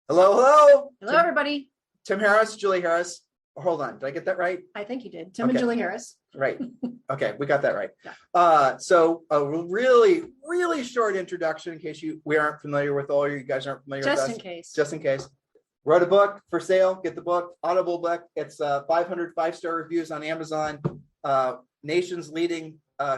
Hello, hello. Hello, everybody. Tim Harris, Julie Harris. Hold on. Did I get that right? I think you did. Tim and Julie Harris. Right. Okay, we got that right. Yeah. So a really, really short introduction in case we aren't familiar with all you guys aren't familiar with us. Just in case. Wrote a book for sale. Get the book. Audible book. It's 500 5-star reviews on Amazon. Nation's leading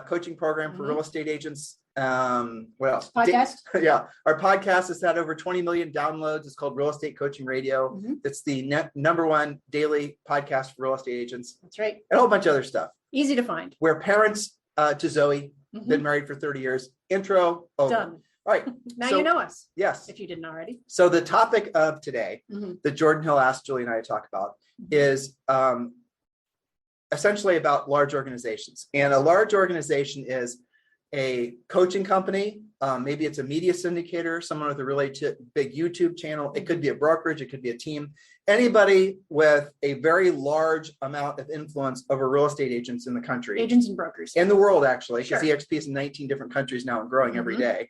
coaching program for real estate agents. What else? Podcast. Yeah. Our podcast has had over 20 million downloads. It's called Real Estate Coaching Radio. It's the number one daily podcast for real estate agents. That's right. And a whole bunch of other stuff. Easy to find. We're parents to Zoe. Been married for 30 years. Intro. Over. Done. All right. Now you know us. Yes. If you didn't already. So the topic of today that Jordan Hill asked Julie and I to talk about is essentially about large organizations. And a large organization is a coaching company. Maybe it's a media syndicator, someone with a really big YouTube channel. It could be a brokerage. It could be a team. Anybody with a very large amount of influence over real estate agents in the country. Agents and brokers. In the world, actually, because Sure. EXP is in 19 different countries now and growing every day.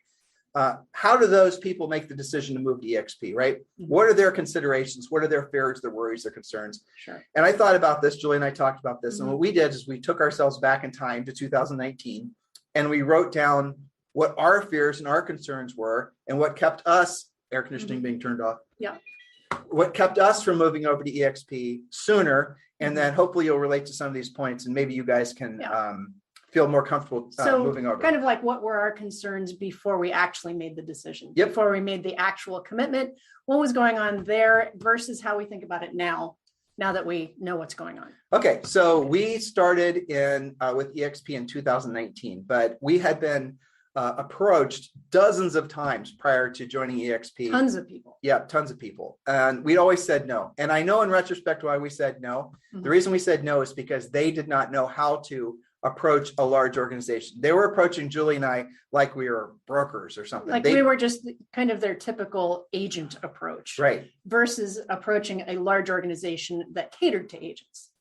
How do those people make the decision to move to EXP, right? What are their considerations? What are their fears, their worries, their concerns? Sure. And I thought about this, Julie and I talked about this. And what we did is we took ourselves back in time to 2019 and we wrote down what our fears and our concerns were and what kept us, air conditioning being turned off. Yeah. What kept us from moving over to EXP sooner. And then hopefully you'll relate to some of these points and maybe you guys can feel more comfortable moving over. Kind of like what were our concerns before we actually made the decision, before we made the actual commitment, what was going on there versus how we think about it now that we know what's going on. Okay, so we started with EXP in 2019, but we had been approached dozens of times prior to joining EXP. Tons of people. Yeah, tons of people. And we'd always said no. And I know in retrospect why we said no. The reason we said no is because they did not know how to approach a large organization. They were approaching Julie and I like we were brokers or something. Like we were just kind of their typical agent approach. Right. Versus approaching a large organization that catered to agents.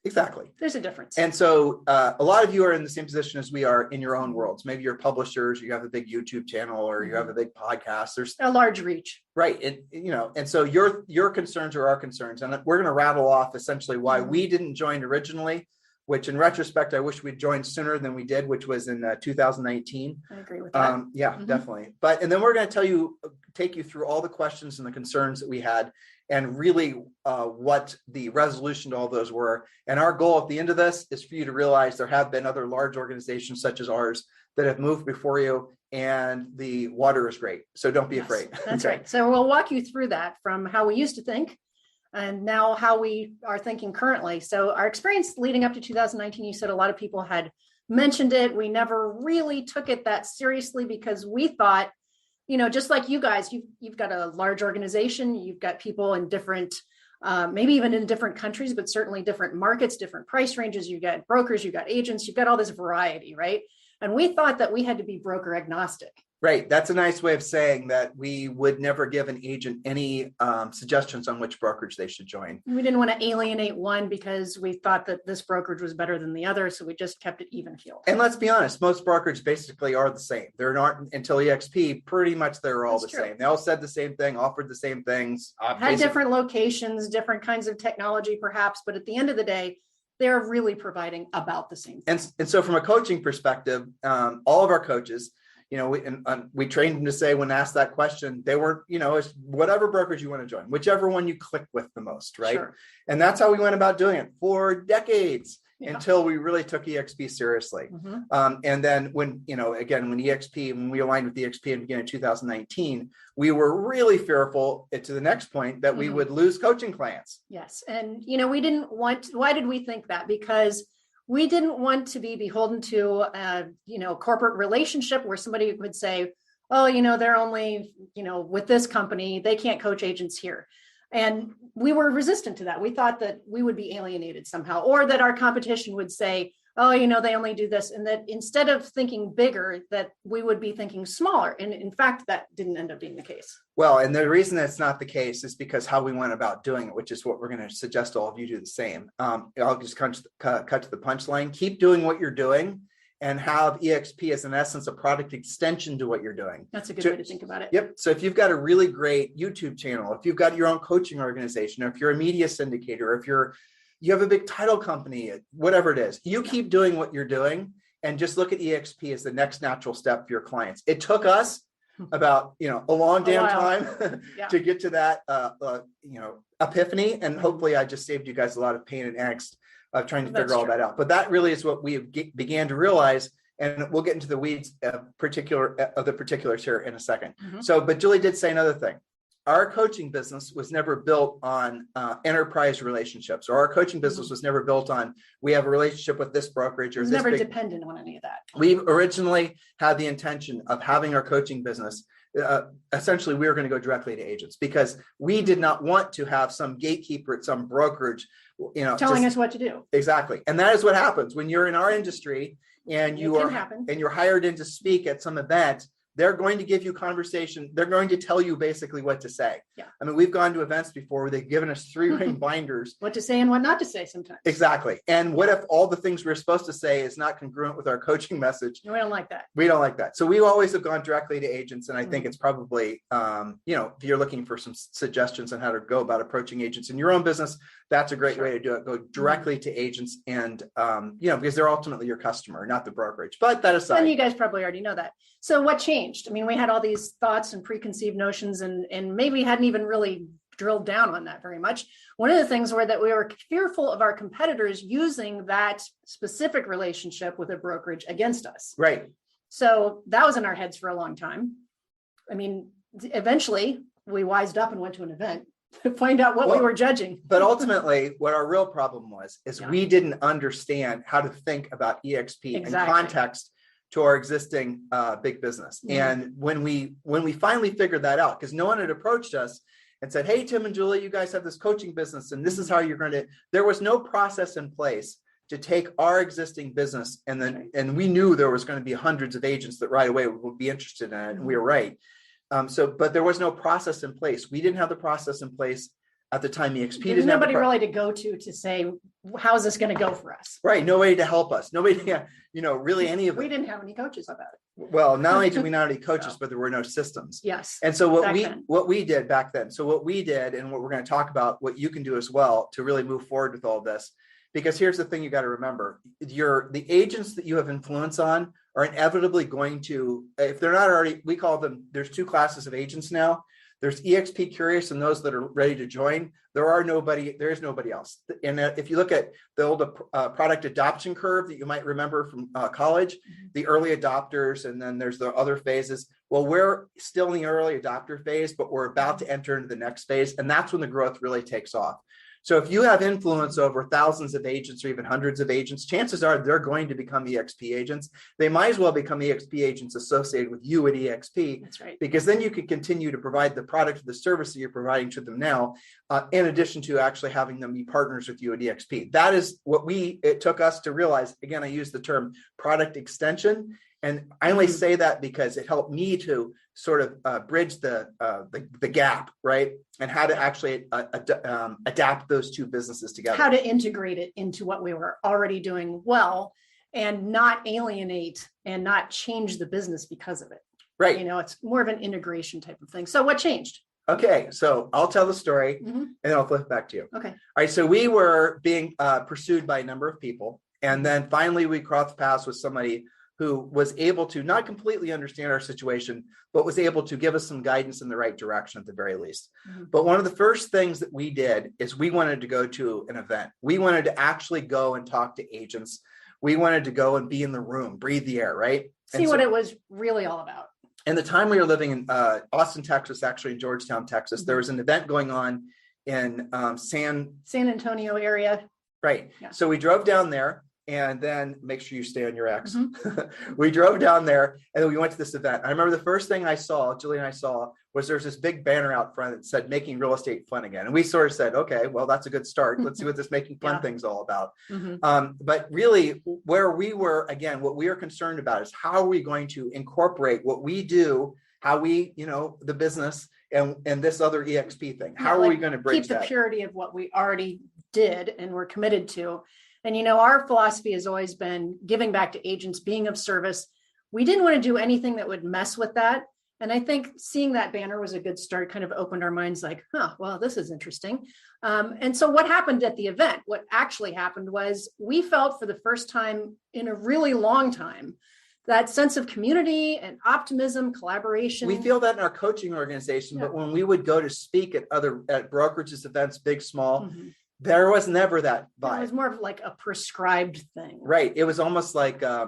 Exactly. There's a difference. And so a lot of you are in the same position as we are in your own worlds. Maybe you're publishers, you have a big YouTube channel, or you have a big podcast. There's a large reach. Right. And so your concerns are our concerns. And we're going to rattle off essentially why we didn't join originally, which in retrospect, I wish we'd joined sooner than we did, which was in 2019. I agree with that. Yeah, definitely. And then we're going to take you through all the questions and the concerns that we had and really what the resolution to all those were. And our goal at the end of this is for you to realize there have been other large organizations such as ours that have moved before you and the water is great. So don't be afraid. That's right. So we'll walk you through that from how we used to think and now how we are thinking currently. So our experience leading up to 2019, you said a lot of people had mentioned it. We never really took it that seriously because we thought, just like you guys, you've got a large organization, you've got people in different, maybe even in different countries, but certainly different markets, different price ranges. You've got brokers, you've got agents, you've got all this variety, right? And we thought that we had to be broker agnostic. Right. That's a nice way of saying that we would never give an agent any suggestions on which brokerage they should join. We didn't want to alienate one because we thought that this brokerage was better than the other. So we just kept it even keeled. And let's be honest, most brokerages basically are the same. They're not until EXP, pretty much they're all the same. They all said the same thing, offered the same things. Had different locations, different kinds of technology perhaps, but at the end of the day, they're really providing about the same thing. And so from a coaching perspective, all of our coaches, we trained them to say when asked that question, they were, it's whatever brokerage you want to join, whichever one you click with the most, right? Sure. And that's how we went about doing it for decades until we really took EXP seriously. And then when we aligned with EXP in the beginning of 2019, we were really fearful to the next point that we would lose coaching clients. Yes. And, why did we think that? Because we didn't want to be beholden to a corporate relationship where somebody would say, oh, they're only, with this company, they can't coach agents here. And we were resistant to that. We thought that we would be alienated somehow, or that our competition would say, oh, they only do this. And that instead of thinking bigger, that we would be thinking smaller. And in fact, that didn't end up being the case. Well, and the reason that's not the case is because how we went about doing it, which is what we're going to suggest all of you do the same. I'll just cut to the punchline. Keep doing what you're doing and have EXP as in essence a product extension to what you're doing. That's a good way to think about it. Yep. So if you've got a really great YouTube channel, if you've got your own coaching organization, or if you're a media syndicator, or if you have a big title company, whatever it is, you keep doing what you're doing and just look at EXP as the next natural step for your clients. It took us about, a long damn time to get to that, epiphany. And hopefully I just saved you guys a lot of pain and angst of trying to figure all that out. But that really is what we began to realize. And we'll get into the weeds of the particulars here in a second. So, but Julie did say another thing. Our coaching business was never built on enterprise relationships, or our coaching business was never built on, we have a relationship with this brokerage or it was this never dependent on any of that. We originally had the intention of having our coaching business. Essentially, we were going to go directly to agents because we did not want to have some gatekeeper at some brokerage, telling us what to do. Exactly. And that is what happens when you're in our industry and you're hired in to speak at some event. They're going to give you conversation. They're going to tell you basically what to say. Yeah. I mean, we've gone to events before where they've given us 3-ring binders. What to say and what not to say sometimes. Exactly. And what if all the things we're supposed to say is not congruent with our coaching message? We don't like that. We don't like that. So we always have gone directly to agents. And I think it's probably, if you're looking for some suggestions on how to go about approaching agents in your own business, that's a great way to do it. Go directly to agents and, because they're ultimately your customer, not the brokerage. But that aside. And you guys probably already know that. So what changed? I mean, we had all these thoughts and preconceived notions and maybe hadn't even really drilled down on that very much. One of the things were that we were fearful of our competitors using that specific relationship with a brokerage against us. Right. So that was in our heads for a long time. I mean, eventually we wised up and went to an event to find out what we were judging. But ultimately, what our real problem was, is we didn't understand how to think about EXP in context to our existing big business. And when we finally figured that out, because no one had approached us and said, hey, Tim and Julie, you guys have this coaching business and this is how you're going to, there was no process in place to take our existing business. And we knew there was going to be hundreds of agents that right away would be interested in it. And we were right. But there was no process in place. We didn't have the process in place at the time. EXP There's nobody really to go to say, how's this going to go for us? Right. Nobody to help us. Nobody, really any of it. We didn't have any coaches about it. Well, not only did we not have any coaches, but there were no systems. Yes. And so what we did back then, and what we're going to talk about, what you can do as well to really move forward with all this, because here's the thing you got to remember, the agents that you have influence on are inevitably going to, if they're not already, we call them, there's 2 classes of agents now. There's EXP curious and those that are ready to join. There is nobody else. And if you look at the old product adoption curve that you might remember from college, the early adopters, and then there's the other phases. Well, we're still in the early adopter phase, but we're about to enter into the next phase. And that's when the growth really takes off. So if you have influence over thousands of agents or even hundreds of agents, chances are they're going to become EXP agents. They might as well become EXP agents associated with you at EXP. That's right. Because then you can continue to provide the product or the service that you're providing to them now, in addition to actually having them be partners with you at EXP. That is what it took us to realize. Again, I use the term product extension. And I only say that because it helped me to sort of bridge the gap, right? And how to actually adapt those 2 businesses together. How to integrate it into what we were already doing well and not alienate and not change the business because of it. Right. It's more of an integration type of thing. So what changed? Okay, so I'll tell the story and then I'll flip back to you. Okay. All right, so we were being pursued by a number of people. And then finally we crossed paths with somebody who was able to not completely understand our situation, but was able to give us some guidance in the right direction at the very least. But one of the first things that we did is we wanted to go to an event. We wanted to actually go and talk to agents. We wanted to go and be in the room, breathe the air, right? See what it was really all about. And the time we were living in Austin, Texas, actually in Georgetown, Texas, there was an event going on in San Antonio area. Right. Yeah. So we drove down there. And then make sure you stay on your X. We drove down there and then we went to this event. I remember the first thing Julie and I saw, was there's this big banner out front that said making real estate fun again. And we sort of said, okay, well, that's a good start. Let's see what this making fun thing's all about. But really where we were, again, what we are concerned about is how are we going to incorporate what we do, how we, the business and this other EXP thing. How are we going to bridge that? Keep the purity of what we already did and we're committed to. And, our philosophy has always been giving back to agents, being of service. We didn't want to do anything that would mess with that. And I think seeing that banner was a good start, kind of opened our minds like, well, this is interesting. And so what happened at the event, what actually happened was we felt for the first time in a really long time, that sense of community and optimism, collaboration. We feel that in our coaching organization, but when we would go to speak at brokerages events, big, small, there was never that vibe. It was more of like a prescribed thing. Right. It was almost like, I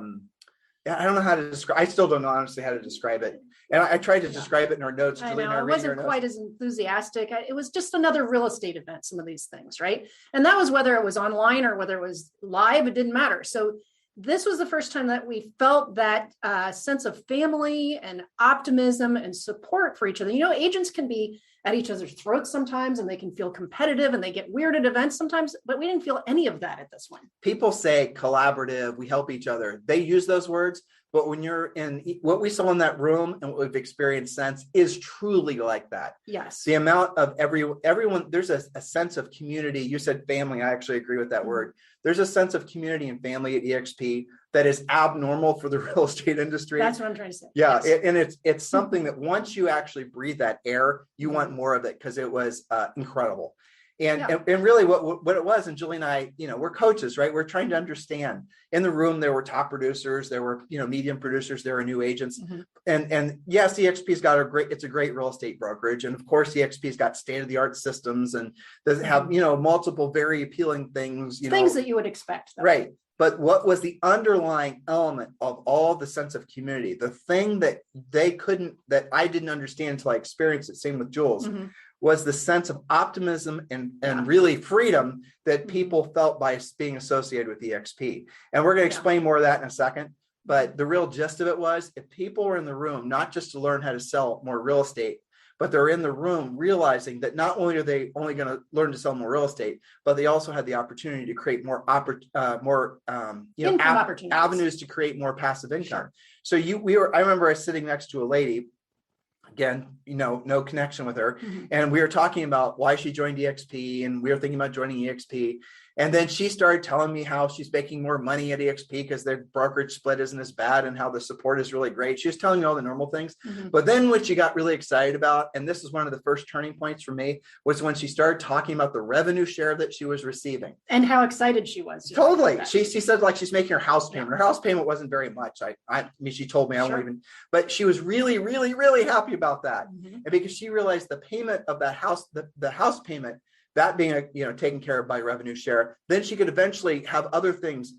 don't know how to describe, I still don't know honestly how to describe it. And I tried to describe it in our notes. I know, I wasn't quite as enthusiastic. It was just another real estate event, some of these things, right? And that was whether it was online or whether it was live, it didn't matter. So this was the first time that we felt that sense of family and optimism and support for each other. Agents can be at each other's throats sometimes, and they can feel competitive and they get weird at events sometimes, but we didn't feel any of that at this one. People say collaborative, we help each other. They use those words, but when you're in what we saw in that room and what we've experienced since is truly like that. Yes. The amount of everyone, there's a sense of community. You said family. I actually agree with that word. There's a sense of community and family at EXP that is abnormal for the real estate industry. That's what I'm trying to say. Yeah. Yes. And it's something that once you actually breathe that air, you want more of it because it was incredible. And really what it was, and Julie and I, we're coaches, right? We're trying to understand. In the room, there were top producers, there were, medium producers, there were new agents. And yes, EXP's got it's a great real estate brokerage. And of course, EXP's got state-of-the-art systems and does have, multiple very appealing things. Things that you would expect. Though. Right. But what was the underlying element of all the sense of community, the thing that that I didn't understand until I experienced it, same with Jules, was the sense of optimism and really freedom that people felt by being associated with EXP. And we're going to explain more of that in a second. But the real gist of it was if people were in the room, not just to learn how to sell more real estate, but they're in the room realizing that not only are they only going to learn to sell more real estate, but they also had the opportunity to create more avenues to create more passive income. So I remember I was sitting next to a lady. Again, no connection with her. And we were talking about why she joined EXP, and we were thinking about joining EXP. And then she started telling me how she's making more money at EXP because their brokerage split isn't as bad and how the support is really great. She was telling me all the normal things. But then what she got really excited about, and this is one of the first turning points for me, was when she started talking about the revenue share that she was receiving. And how excited she was. Totally. She said like she's making her house payment. Her house payment wasn't very much. I mean, she told me I won't even, but she was really, really, really happy about that. And because she realized the payment of that house, the house payment, that being taken care of by revenue share, then she could eventually have other things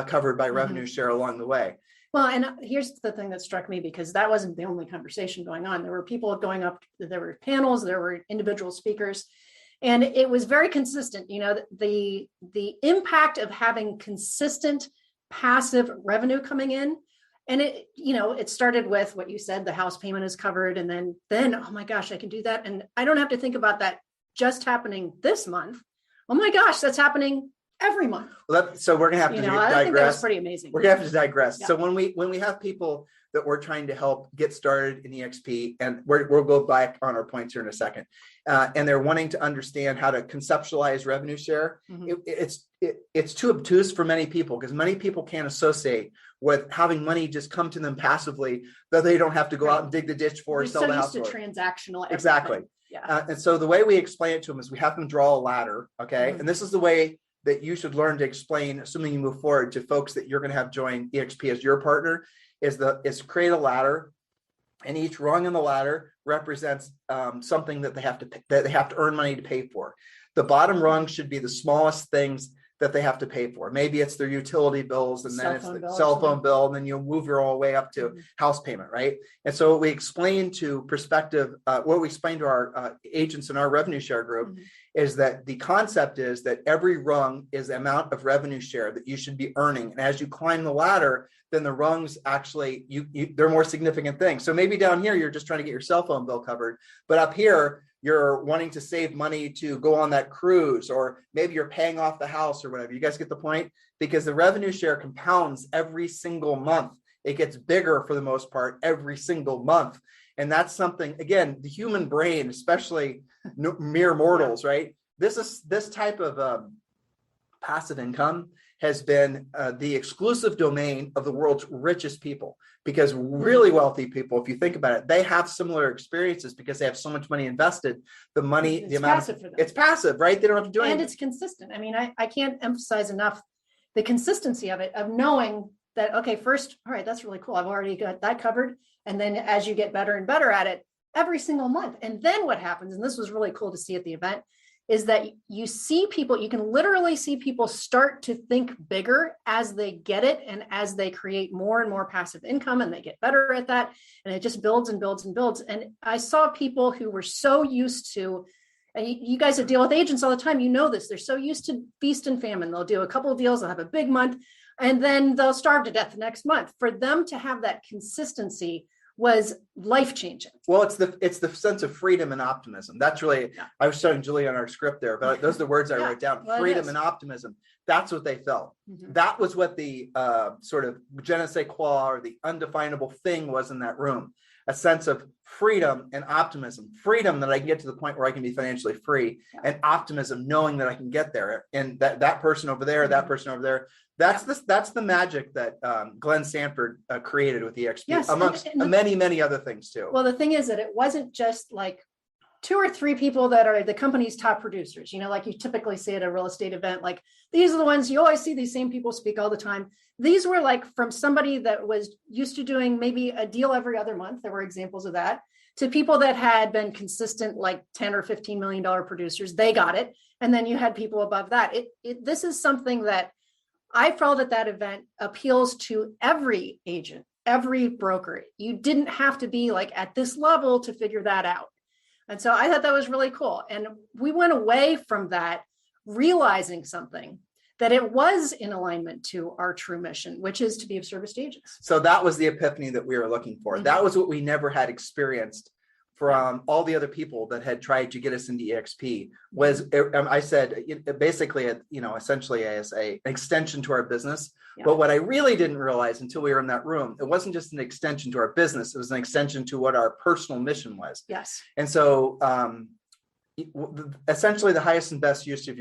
covered by revenue share along the way. Well, and here's the thing that struck me, because that wasn't the only conversation going on. There were people going up, there were panels, there were individual speakers, and it was very consistent. The impact of having consistent passive revenue coming in. And it started with what you said, the house payment is covered. And then, oh my gosh, I can do that. And I don't have to think about that just happening this month. Oh my gosh, that's happening every month. So we're going to have to digress. I think that was pretty amazing. We're going to have to digress. Yeah. So when we have people that we're trying to help get started in EXP, and we'll go back on our points here in a second, and they're wanting to understand how to conceptualize revenue share, it's too obtuse for many people, because many people can't associate with having money just come to them passively that they don't have to go out and dig the ditch for or sell the house. So used to transactional everything. Exactly. Yeah. And so the way we explain it to them is we have them draw a ladder. Okay. And this is the way that you should learn to explain, assuming you move forward, to folks that you're going to have join EXP as your partner, is create a ladder, and each rung in the ladder represents something that they have to earn money to pay for. The bottom rung should be the smallest things that they have to pay for. Maybe it's their utility bills, and then it's the cell phone bill, and then you'll move your all way up to house payment, right? And so what we explain to our agents in our revenue share group is that the concept is that every rung is the amount of revenue share that you should be earning. And as you climb the ladder, then the rungs actually, they're more significant things. So maybe down here, you're just trying to get your cell phone bill covered, but up here, you're wanting to save money to go on that cruise, or maybe you're paying off the house or whatever. You guys get the point? Because the revenue share compounds every single month. It gets bigger for the most part every single month. And that's something, again, the human brain, especially mere mortals, right? This type of passive income has been the exclusive domain of the world's richest people, because really wealthy people, if you think about it, they have similar experiences because they have so much money invested. The money, It's the amount passive for them. it's passive, right? They don't have to do And anything. it's consistent. I mean, I can't emphasize enough the consistency of it, of knowing that, okay, first, all right, that's really cool. I've already got that covered. And then as you get better and better at it every single month. And then what happens, and this was really cool to see at the event, is that you see people, you can literally see people start to think bigger as they get it and as they create more and more passive income, and they get better at that. And it just builds and builds and builds. And I saw people who were so used to, and you guys that deal with agents all the time, you know this, they're so used to feast and famine. They'll do a couple of deals, they'll have a big month, and then they'll starve to death the next month. For them to have that consistency was life-changing. Well, it's the sense of freedom and optimism. That's really, I was showing Julie on our script there, but those are the words I wrote down. Well, freedom and optimism. That's what they felt. That was what the sort of je ne sais quoi, or the undefinable thing was in that room. A sense of freedom and optimism. Freedom that I can get to the point where I can be financially free, and optimism knowing that I can get there. And that person over there, that person over there, that's the magic that Glenn Sanford created with EXP, amongst many other things too. Well, the thing is that it wasn't just like 2 or 3 people that are the company's top producers, like you typically see at a real estate event. Like, these are the ones you always see, these same people speak all the time. These were like from somebody that was used to doing maybe a deal every other month. There were examples of that, to people that had been consistent, like 10 or $15 million producers. They got it. And then you had people above that. This is something that I felt at that event appeals to every agent, every broker. You didn't have to be like at this level to figure that out. And so I thought that was really cool. And we went away from that realizing something, that it was in alignment to our true mission, which is to be of service to agents. So that was the epiphany that we were looking for. That was what we never had experienced from all the other people that had tried to get us into EXP. Was I said basically, essentially as an extension to our business. But what I really didn't realize until we were in that room, it wasn't just an extension to our business, it was an extension to what our personal mission was. Yes. And so essentially the highest and best use of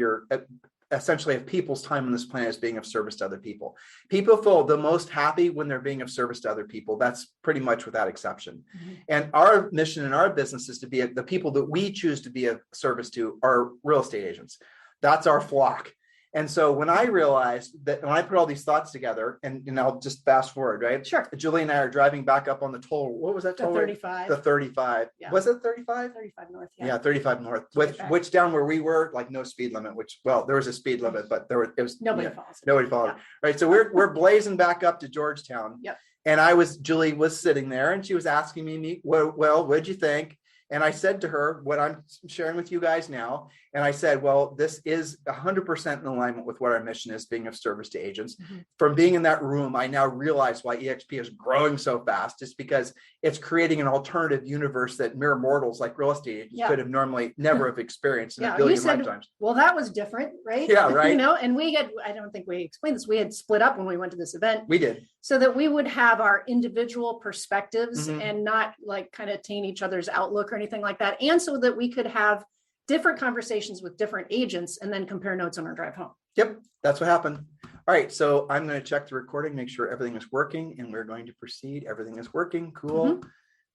of people's time on this planet is being of service to other people. People feel the most happy when they're being of service to other people. That's pretty much without exception. And our mission in our business is to be the people that we choose to be of service to are real estate agents. That's our flock. And so when I realized that, when I put all these thoughts together, and I'll just fast forward, right? Sure. Julie and I are driving back up on the toll. What was that toll? The 35. The 35. Yeah. Was it 35? 35 north. Yeah, 35 north. Which down where we were, like no speed limit. There was a speed limit, but it was nobody follows. Nobody followed. Yeah. Right. So we're blazing back up to Georgetown. Yep. And Julie was sitting there, and she was asking me, well, what'd you think? And I said to her what I'm sharing with you guys now. And I said, well, this is 100% in alignment with what our mission is, being of service to agents. From being in that room, I now realize why EXP is growing so fast. It's because it's creating an alternative universe that mere mortals like real estate agents could have normally never have experienced in a billion lifetimes. Well, that was different, right? Yeah, right. And I don't think we explained this. We had split up when we went to this event. We did. So that we would have our individual perspectives and not like kind of taint each other's outlook or anything like that. And so that we could have different conversations with different agents and then compare notes on our drive home. Yep, that's what happened. All right, so I'm going to check the recording, make sure everything is working, and we're going to proceed. Everything is working. Cool.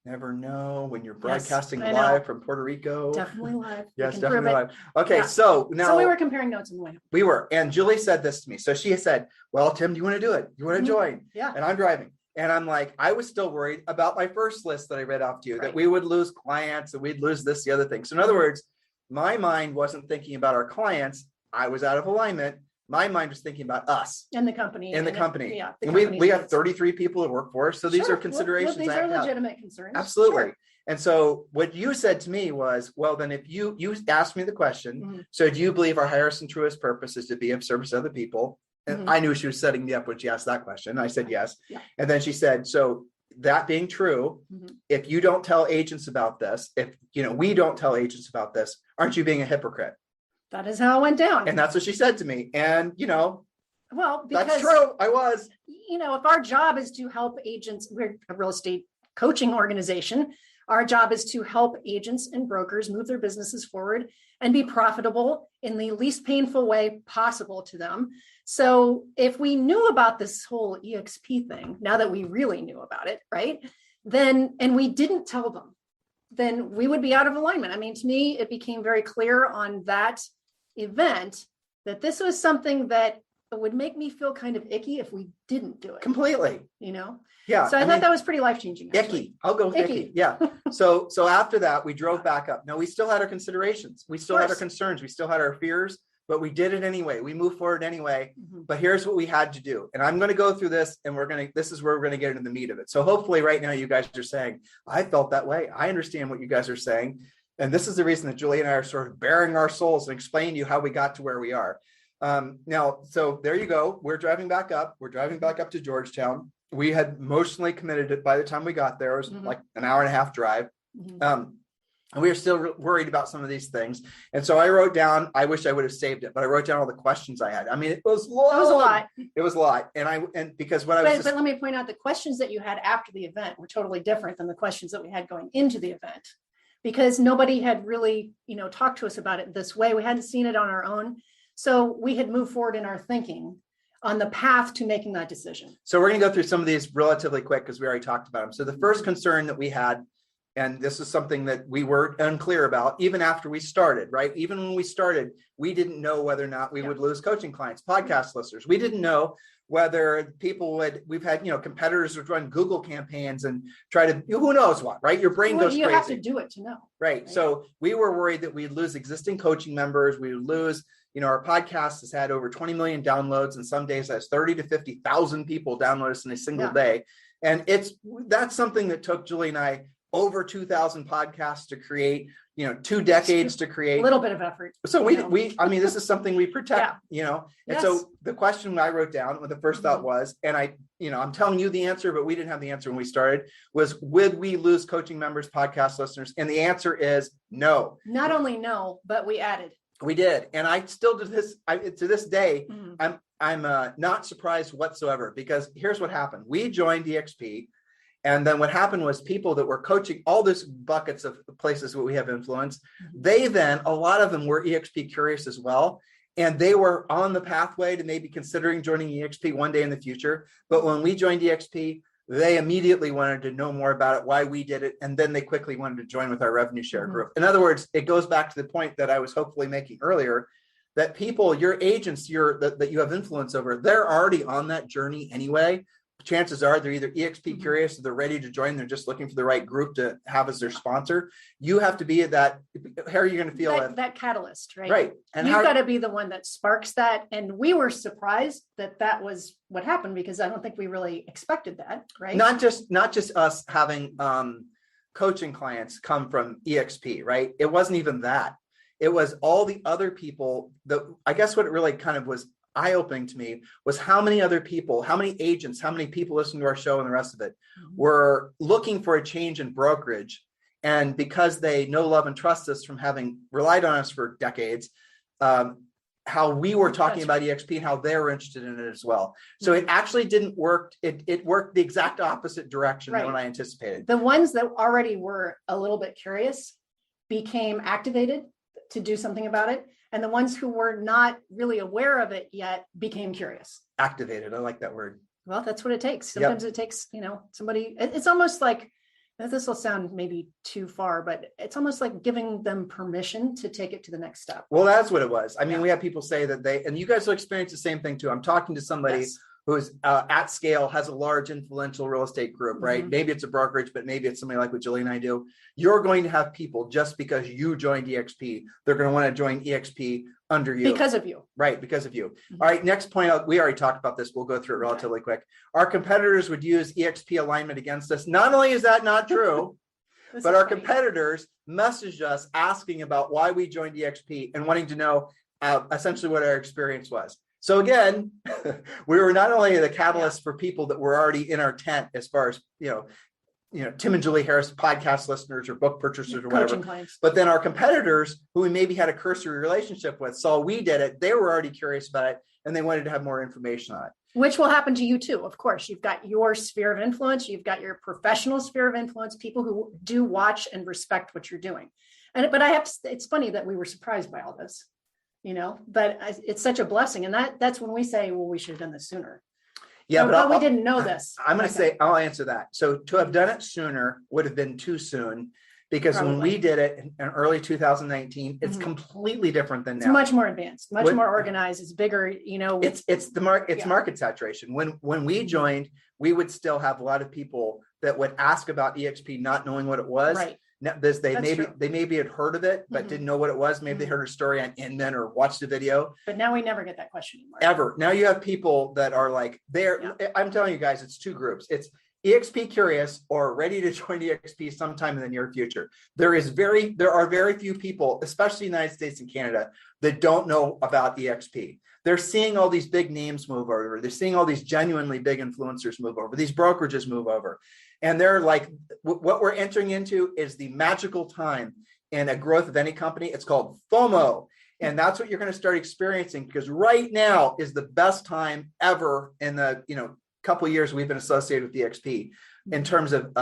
Never know when you're broadcasting live from Puerto Rico. Definitely live. Yes, definitely live. Okay, so now. So we were comparing notes on the way home. We were. And Julie said this to me. So she said, well, Tim, do you want to do it? You want to join? Yeah. And I'm driving. And I'm like, I was still worried about my first list that I read off to you, that we would lose clients, that we'd lose this, the other thing. So in other words, my mind wasn't thinking about our clients. I was out of alignment. My mind was thinking about us and the company. And we have 33 people that work for us. So these are considerations. These are legitimate concerns. Absolutely. Sure. And so what you said to me was, well, then if you asked me the question, so do you believe our highest and truest purpose is to be of service to other people? And I knew she was setting me up when she asked that question. I said, yes. Yeah. And then she said, so that being true, if you don't tell agents about this, if we don't tell agents about this, aren't you being a hypocrite? That is how it went down. And that's what she said to me. And well, because that's true. I was. If our job is to help agents, we're a real estate coaching organization. Our job is to help agents and brokers move their businesses forward and be profitable in the least painful way possible to them. So if we knew about this whole EXP thing, now that we really knew about it, right? Then, and we didn't tell them, then we would be out of alignment. I mean, to me, it became very clear on that event that this was something that would make me feel kind of icky if we didn't do it. Completely. Yeah. So I thought that was pretty life-changing. Icky. I'll go with icky. Yeah. So after that, we drove back up. Now, we still had our considerations. We still had our concerns. We still had our fears, but we did it anyway. We moved forward anyway. But here's what we had to do. And I'm going to go through this, and this is where we're going to get into the meat of it. So hopefully right now you guys are saying, I felt that way. I understand what you guys are saying. And this is the reason that Julie and I are sort of bearing our souls and explaining to you how we got to where we are. Now, so there you go. We're driving back up. We're driving back up to Georgetown. We had emotionally committed it by the time we got there. It was like an hour and a half drive. And we were still worried about some of these things. And so I wrote down, I wish I would have saved it, but I wrote down all the questions I had. I mean, it was long. It was a lot. It was a lot. And because what but let me point out, the questions that you had after the event were totally different than the questions that we had going into the event, because nobody had really, talked to us about it this way. We hadn't seen it on our own. So we had moved forward in our thinking on the path to making that decision. So we're going to go through some of these relatively quick because we already talked about them. So the first concern that we had, and this is something that we were unclear about even after we started, right? Even when we started, we didn't know whether or not we would lose coaching clients, podcast listeners. We didn't know whether we've had, competitors would run Google campaigns and try to, who knows what, right? Your brain goes crazy. You have to do it to know. Right. So we were worried that we'd lose existing coaching members. We would lose, our podcast has had over 20 million downloads, and some days has 30 to 50,000 people download us in a single day. And that's something that took Julie and I over 2,000 podcasts to create, 2 decades to create. A little bit of effort. So this is something we protect, and so the question I wrote down, the first thought was, and I'm telling you the answer, but we didn't have the answer when we started, was would we lose coaching members, podcast listeners? And the answer is no. Not only no, but we added. We did. And I still do this to this day. I'm not surprised whatsoever, because here's what happened. We joined EXP. And then what happened was people that were coaching all these buckets of places where we have influence, a lot of them were EXP curious as well. And they were on the pathway to maybe considering joining EXP one day in the future. But when we joined EXP, they immediately wanted to know more about it, why we did it. And then they quickly wanted to join with our revenue share group. In other words, it goes back to the point that I was hopefully making earlier, that people, your agents, that you have influence over, they're already on that journey anyway. Chances are they're either EXP curious or they're ready to join. They're just looking for the right group to have as their sponsor. You have to be that. How are you going to feel that catalyst, right? Right. And you've got to be the one that sparks that. And we were surprised that was what happened, because I don't think we really expected that, right? Not just us having coaching clients come from EXP, right? It wasn't even that. It was all the other people that, I guess what it really kind of was eye-opening to me was how many other people, how many agents, how many people listening to our show and the rest of it were looking for a change in brokerage. And because they know, love, and trust us from having relied on us for decades, how we were talking about EXP and how they were interested in it as well. So it actually didn't work. It worked the exact opposite direction than what I anticipated. The ones that already were a little bit curious became activated to do something about it. And the ones who were not really aware of it yet became curious. Activated. I like that word. Well, that's what it takes. Sometimes it takes, somebody, it's almost like, this will sound maybe too far, but it's almost like giving them permission to take it to the next step. Well, that's what it was. I mean, we have people say that and you guys will experience the same thing too. I'm talking to somebody who is at scale, has a large influential real estate group, right? Maybe it's a brokerage, but maybe it's somebody like what Julie and I do. You're going to have people, just because you joined EXP, they're going to want to join EXP under you. Because of you. Right, because of you. All right, next point out, we already talked about this. We'll go through it relatively quick. Our competitors would use EXP alignment against us. Not only is that not true, but our competitors messaged us asking about why we joined EXP and wanting to know essentially what our experience was. So again, we were not only the catalyst for people that were already in our tent, as far as, Tim and Julie Harris podcast listeners or book purchasers or whatever, but then our competitors who we maybe had a cursory relationship with saw we did it. They were already curious about it and they wanted to have more information on it. Which will happen to you too. Of course, you've got your sphere of influence. You've got your professional sphere of influence, people who do watch and respect what you're doing. But it's funny that we were surprised by all this, but it's such a blessing. And that's when we say, well, we should have done this sooner. Yeah, but we didn't know this. I'm going to say, I'll answer that. So to have done it sooner would have been too soon, because Probably. when we did it in early 2019, it's completely different than now. It's much more advanced, much more organized. It's bigger, It's market saturation. When we joined, we would still have a lot of people that would ask about EXP not knowing what it was. Right. Now, they maybe had heard of it, but didn't know what it was. Maybe they heard a story on Inman or watched a video. But now we never get that question anymore. Ever. Now you have people that are like, I'm telling you guys, it's two groups. It's EXP curious or ready to join EXP sometime in the near future. There are very few people, especially in the United States and Canada, that don't know about EXP. They're seeing all these big names move over. They're seeing all these genuinely big influencers move over. These brokerages move over. And they're like, what we're entering into is the magical time in a growth of any company. It's called FOMO. And that's what you're going to start experiencing, because right now is the best time ever in the, couple of years we've been associated with EXP in terms of,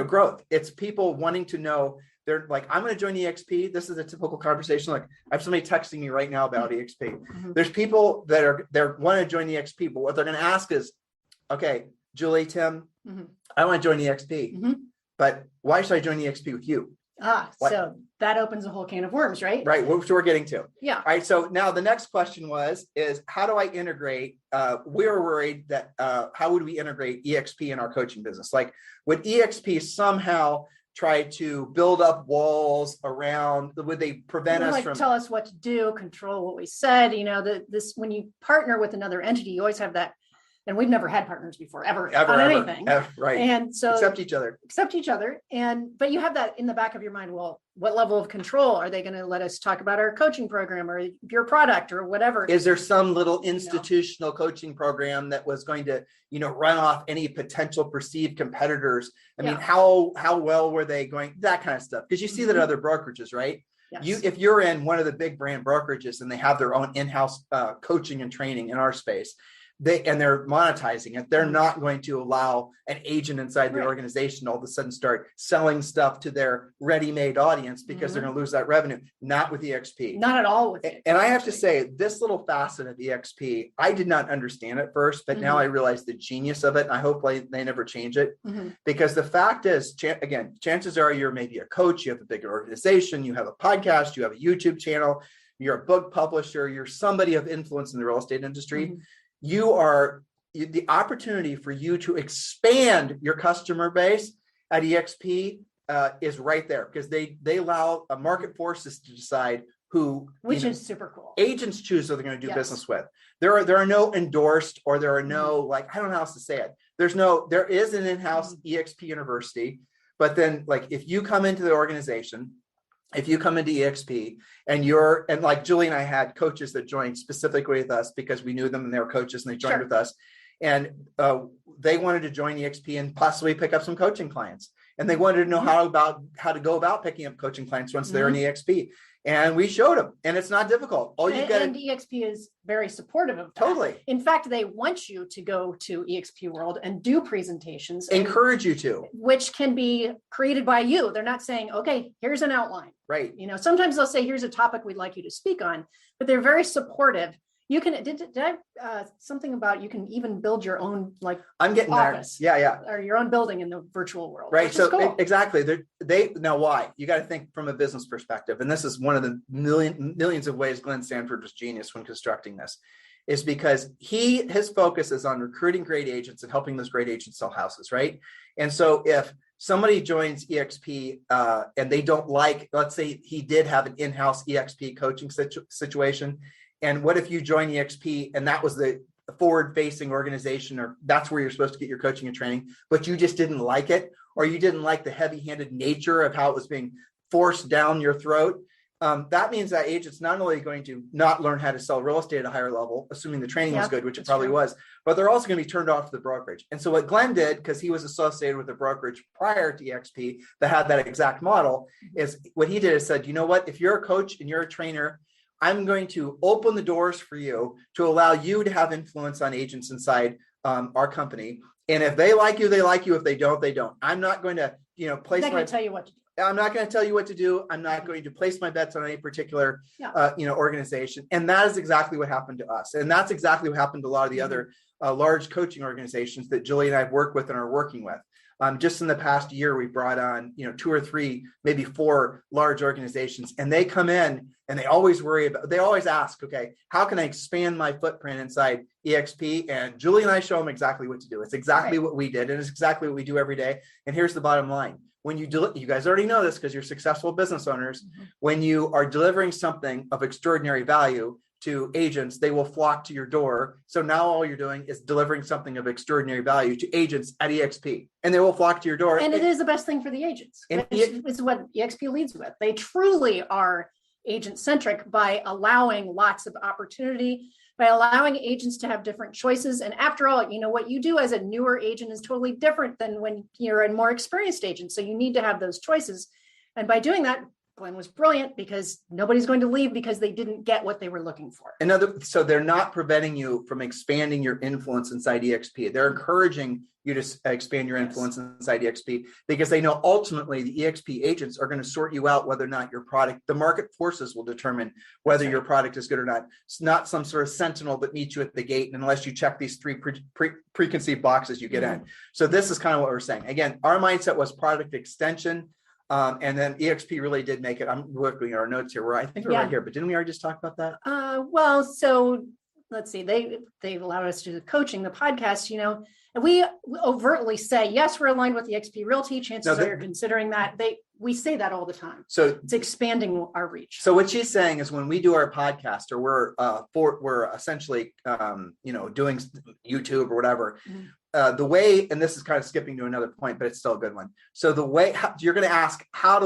growth. It's people wanting to know. They're like, I'm going to join EXP. This is a typical conversation. Like, I have somebody texting me right now about EXP. There's people that want to join EXP, but what they're going to ask is, okay, Julie, Tim, I want to join EXP, but why should I join EXP with you? So that opens a whole can of worms, right? Right, which we're getting to. Yeah. All right, so now the next question is how do I integrate? We were worried that how would we integrate EXP in our coaching business? Like, would EXP somehow try to build up walls around? Would they prevent us from tell us what to do, control what we said? This when you partner with another entity, you always have that. And we've never had partners before, ever on anything. Right. And so except each other. But you have that in the back of your mind. Well, what level of control are they going to let us talk about our coaching program or your product or whatever? Is there some little institutional coaching program that was going to, run off any potential perceived competitors? I mean, how well were they going? That kind of stuff. Because you see that other brokerages, right? Yes. If you're in one of the big brand brokerages and they have their own in-house coaching and training in our space, they're monetizing it. They're not going to allow an agent inside the organization to all of a sudden start selling stuff to their ready-made audience because they're going to lose that revenue. Not with EXP. Not at all with it. And I have to say, this little facet of EXP, I did not understand at first, but now I realize the genius of it. And I hope they never change it, because the fact is, again, chances are you're maybe a coach, you have a bigger organization, you have a podcast, you have a YouTube channel, you're a book publisher, you're somebody of influence in the real estate industry. The opportunity for you to expand your customer base at EXP is right there, because they allow market forces to decide who, which is super cool. Agents choose who they're going to do business with. There are no endorsed, or there are no, I don't know how else to say it. There is an in-house EXP university, but then if you come into the organization, if you come into EXP and like Julie and I had coaches that joined specifically with us because we knew them and they were coaches and they joined with us, and they wanted to join EXP and possibly pick up some coaching clients. And they wanted to know how to go about picking up coaching clients once they're in EXP. And we showed them, and it's not difficult. And EXP is very supportive of that. Totally. In fact, they want you to go to EXP World and do presentations. Encourage you to. Which can be created by you. They're not saying, okay, here's an outline. Right. Sometimes they'll say, here's a topic we'd like you to speak on, but they're very supportive. You can, something about you can even build your own I'm getting office. There. Yeah. Or your own building in the virtual world. Right. So cool. Exactly. Now why? You got to think from a business perspective. And this is one of the millions of ways Glenn Sanford was genius when constructing this, is because his focus is on recruiting great agents and helping those great agents sell houses. Right. And so if somebody joins EXP and they don't let's say he did have an in-house EXP coaching situation. And what if you join EXP and that was the forward-facing organization, or that's where you're supposed to get your coaching and training, but you just didn't like it, or you didn't like the heavy-handed nature of how it was being forced down your throat? That means that agent's not only going to not learn how to sell real estate at a higher level, assuming the training was good, which it probably was, but they're also going to be turned off to the brokerage. And so what Glenn did, because he was associated with a brokerage prior to EXP that had that exact model, is what he did is said, you know what, if you're a coach and you're a trainer, I'm going to open the doors for you to allow you to have influence on agents inside our company. And if they like you, they like you. If they don't, they don't. I'm not going to, place I'm not going to tell you what to do. I'm not going to tell you what to do. I'm not going to place my bets on any particular, organization. And that is exactly what happened to us. And that's exactly what happened to a lot of the other large coaching organizations that Julie and I have worked with and are working with. Just in the past year, we brought on, 2 or 3, maybe 4 large organizations, and they come in and they always ask, okay, how can I expand my footprint inside EXP? And Julie and I show them exactly what to do. It's exactly what we did. And it's exactly what we do every day. And here's the bottom line. When you guys already know this because you're successful business owners, when you are delivering something of extraordinary value to agents, they will flock to your door. So now all you're doing is delivering something of extraordinary value to agents at EXP, and they will flock to your door. And it is the best thing for the agents. It's what EXP leads with. They truly are agent centric by allowing lots of opportunity, by allowing agents to have different choices. And after all, what you do as a newer agent is totally different than when you're a more experienced agent. So you need to have those choices. And by doing that, Glenn was brilliant because nobody's going to leave because they didn't get what they were looking for. So they're not preventing you from expanding your influence inside EXP. They're encouraging you to expand your influence inside EXP because they know ultimately the EXP agents are going to sort you out whether or not your product, the market forces will determine whether your product is good or not. It's not some sort of sentinel that meets you at the gate. And unless you check these 3 preconceived boxes, you get in. So this is kind of what we're saying. Again, our mindset was product extension. And then EXP really did make it. I'm looking at our notes here where I think we're right here, but didn't we already just talk about that? Well, so let's see, they've allowed us to do the coaching, the podcast, and we overtly say, yes, we're aligned with the EXP Realty. Chances are you're considering that. We say that all the time. So it's expanding our reach. So what she's saying is when we do our podcast or we're essentially, doing YouTube or whatever, the way, and this is kind of skipping to another point, but it's still a good one. So the way you're going to ask, I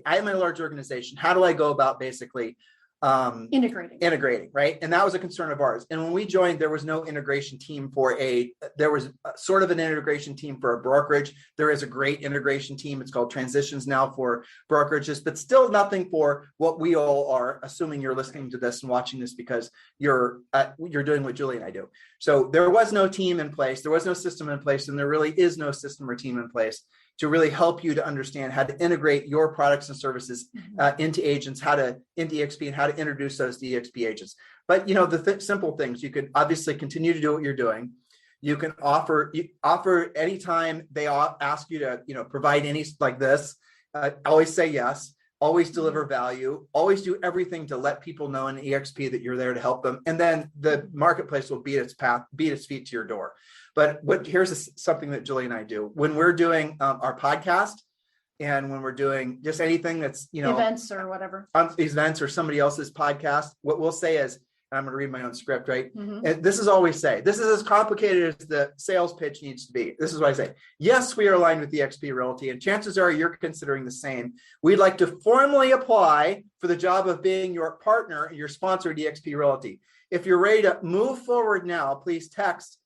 am a large organization. How do I go about basically integrating, right? And that was a concern of ours. And when we joined, there was no integration team there was sort of an integration team for a brokerage. There is a great integration team. It's called Transitions now for brokerages, but still nothing for what we all are, assuming you're listening to this and watching this because you're doing what Julie and I do. So there was no team in place. There was no system in place. And there really is no system or team in place to really help you to understand how to integrate your products and services into agents, into EXP, and how to introduce those to EXP agents. But the simple things, you could obviously continue to do what you're doing. You can offer anytime they ask you to provide any like this. Always say yes. Always deliver value. Always do everything to let people know in EXP that you're there to help them, and then the marketplace will beat its feet to your door. But here's something that Julie and I do when we're doing our podcast, and when we're doing just anything that's events or whatever, events or somebody else's podcast. What we'll say is, and I'm going to read my own script, right? And this is all we say. This is as complicated as the sales pitch needs to be. This is what I say. Yes, we are aligned with the EXP Realty, and chances are you're considering the same. We'd like to formally apply for the job of being your partner and your sponsor at EXP Realty. If you're ready to move forward now, please text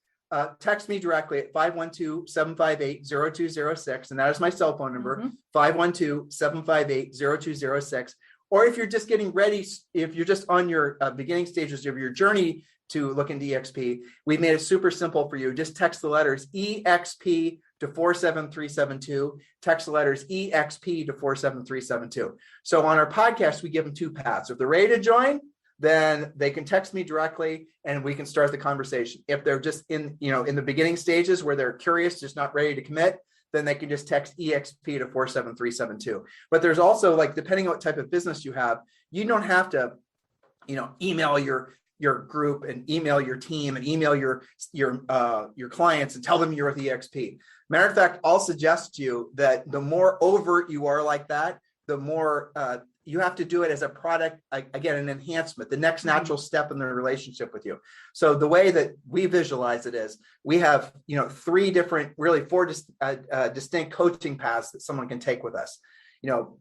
me directly at 512-758-0206. And that is my cell phone number, 512-758-0206. Or if you're just getting ready, if you're just on your beginning stages of your journey to look into EXP, we've made it super simple for you. Just text the letters EXP to 47372. Text the letters EXP to 47372. So on our podcast, we give them 2 paths. If they're ready to join, then they can text me directly and we can start the conversation. If they're just in the beginning stages where they're curious, just not ready to commit, then they can just text EXP to 47372. But there's also, depending on what type of business you have, you don't have to, email your group and email your team and email your clients and tell them you're with EXP. Matter of fact, I'll suggest to you that the more overt you are like that, the more you have to do it as a product, again, an enhancement, the next natural step in the relationship with you. So the way that we visualize it is we have, 4 distinct coaching paths that someone can take with us.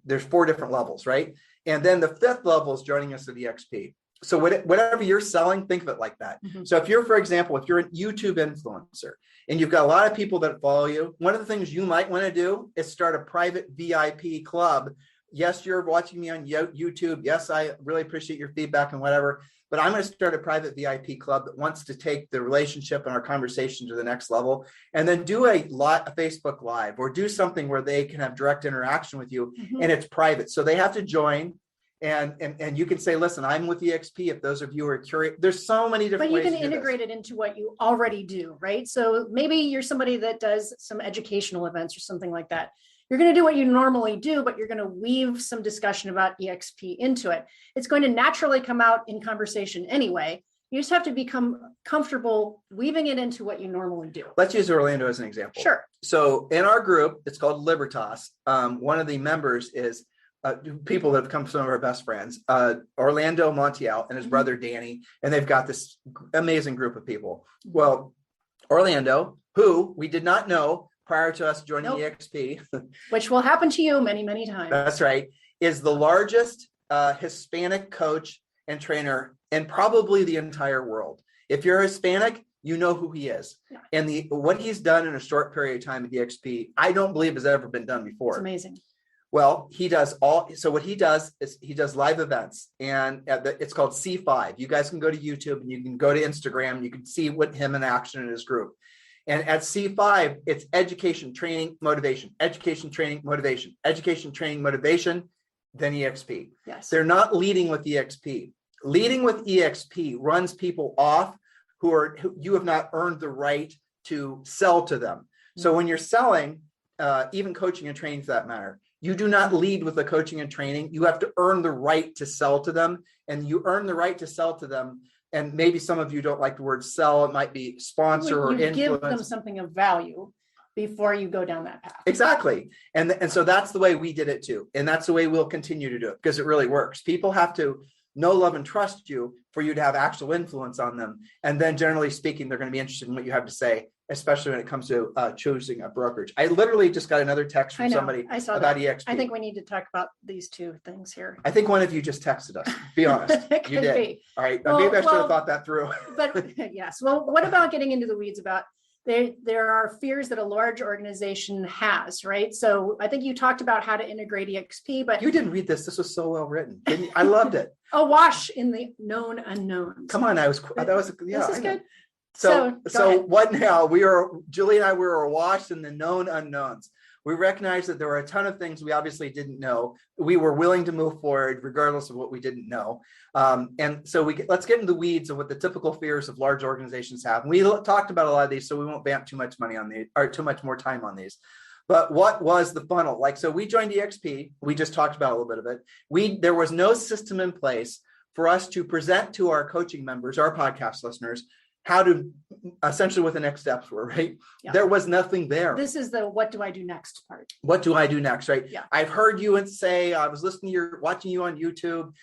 There's 4 different levels, right? And then the 5th level is joining us at EXP. So whatever you're selling, think of it like that. So if you're, for example, if you're a YouTube influencer and you've got a lot of people that follow you, one of the things you might want to do is start a private VIP club Yes, you're watching me on YouTube. Yes, I really appreciate your feedback and whatever, but I'm going to start a private VIP club that wants to take the relationship and our conversation to the next level, and then do a Facebook Live or do something where they can have direct interaction with you, and it's private. So they have to join. And you can say, listen, I'm with EXP. If those of you are curious, there's so many different ways. But you can integrate it into what you already do, right? So maybe you're somebody that does some educational events or something like that. You're going to do what you normally do, but you're going to weave some discussion about EXP into it. It's going to naturally come out in conversation anyway. You just have to become comfortable weaving it into what you normally do. Let's use Orlando as an example. Sure. So in our group, it's called Libertas. One of the members is people that have come, some of our best friends, Orlando Montiel and his brother Danny, and they've got this amazing group of people. Well, Orlando, who we did not know prior to us joining EXP, which will happen to you many, many times. That's right, is the largest Hispanic coach and trainer in probably the entire world. If you're Hispanic, you know who he is. Yeah. And what he's done in a short period of time at EXP, I don't believe has ever been done before. It's amazing. Well, he does so what he does is he does live events, and it's called C5. You guys can go to YouTube and you can go to Instagram and you can see what him in action in his group. And at C5, it's education, training, motivation, education, training, motivation, education, training, motivation, then EXP. Yes. They're not leading with EXP. Leading with EXP runs people off who you have not earned the right to sell to them. So when you're selling, even coaching and training for that matter, you do not lead with the coaching and training. You have to earn the right to sell to them, and you earn the right to sell to them. And maybe some of you don't like the word sell. It might be sponsor or influence. You give them something of value before you go down that path. Exactly. And so that's the way we did it too. And that's the way we'll continue to do it because it really works. People have to know, love, and trust you for you to have actual influence on them. And then generally speaking, they're going to be interested in what you have to say, especially when it comes to choosing a brokerage. I literally just got another text from somebody about EXP. I think we need to talk about these two things here. I think one of you just texted us. Be honest. You did. Be. All right. Well, maybe I should have thought that through. But yes. Well, what about getting into the weeds about there are fears that a large organization has, right? So I think you talked about how to integrate EXP, but you didn't read this. This was so well written. I loved it. Awash in the known unknowns. Come on, this is good. So what now? Julie and I were awash in the known unknowns. We recognized that there were a ton of things we obviously didn't know. We were willing to move forward regardless of what we didn't know. And so let's get into the weeds of what the typical fears of large organizations have. And we talked about a lot of these, so we won't vamp too much money on these or too much more time on these. But what was the funnel? So we joined EXP. We just talked about a little bit of it. There was no system in place for us to present to our coaching members, our podcast listeners, how to essentially what the next steps were, right? Yeah. There was nothing there. This is the what do I do next part. What do I do next, right? Yeah. I've heard you and say, I was watching you on YouTube,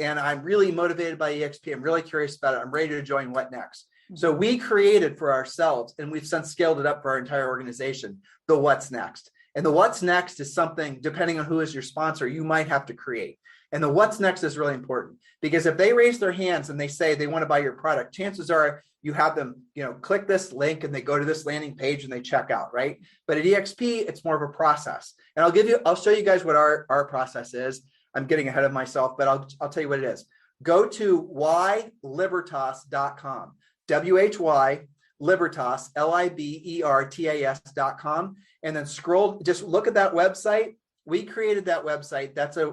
and I'm really motivated by EXP. I'm really curious about it. I'm ready to join. What next? Mm-hmm. So we created for ourselves, and we've since scaled it up for our entire organization, the what's next. And the what's next is something, depending on who is your sponsor, you might have to create. And the what's next is really important because if they raise their hands and they say they want to buy your product, chances are you have them, click this link and they go to this landing page and they check out, right? But at EXP, it's more of a process. And I'll show you guys what our process is. I'm getting ahead of myself, but I'll tell you what it is. Go to whylibertas.com, WHY Libertas, LIBERTAS.com, and then scroll, just look at that website. We created that website. That's a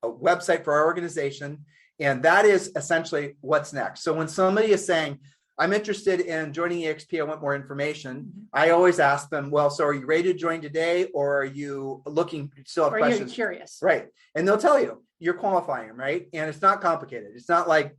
website for our organization. And that is essentially what's next. So when somebody is saying, I'm interested in joining EXP, I want more information, I always ask them, well, so are you ready to join today? Or are you looking, still have questions? Are you curious? Right. And they'll tell you, you're qualifying them, right? And it's not complicated. It's not like,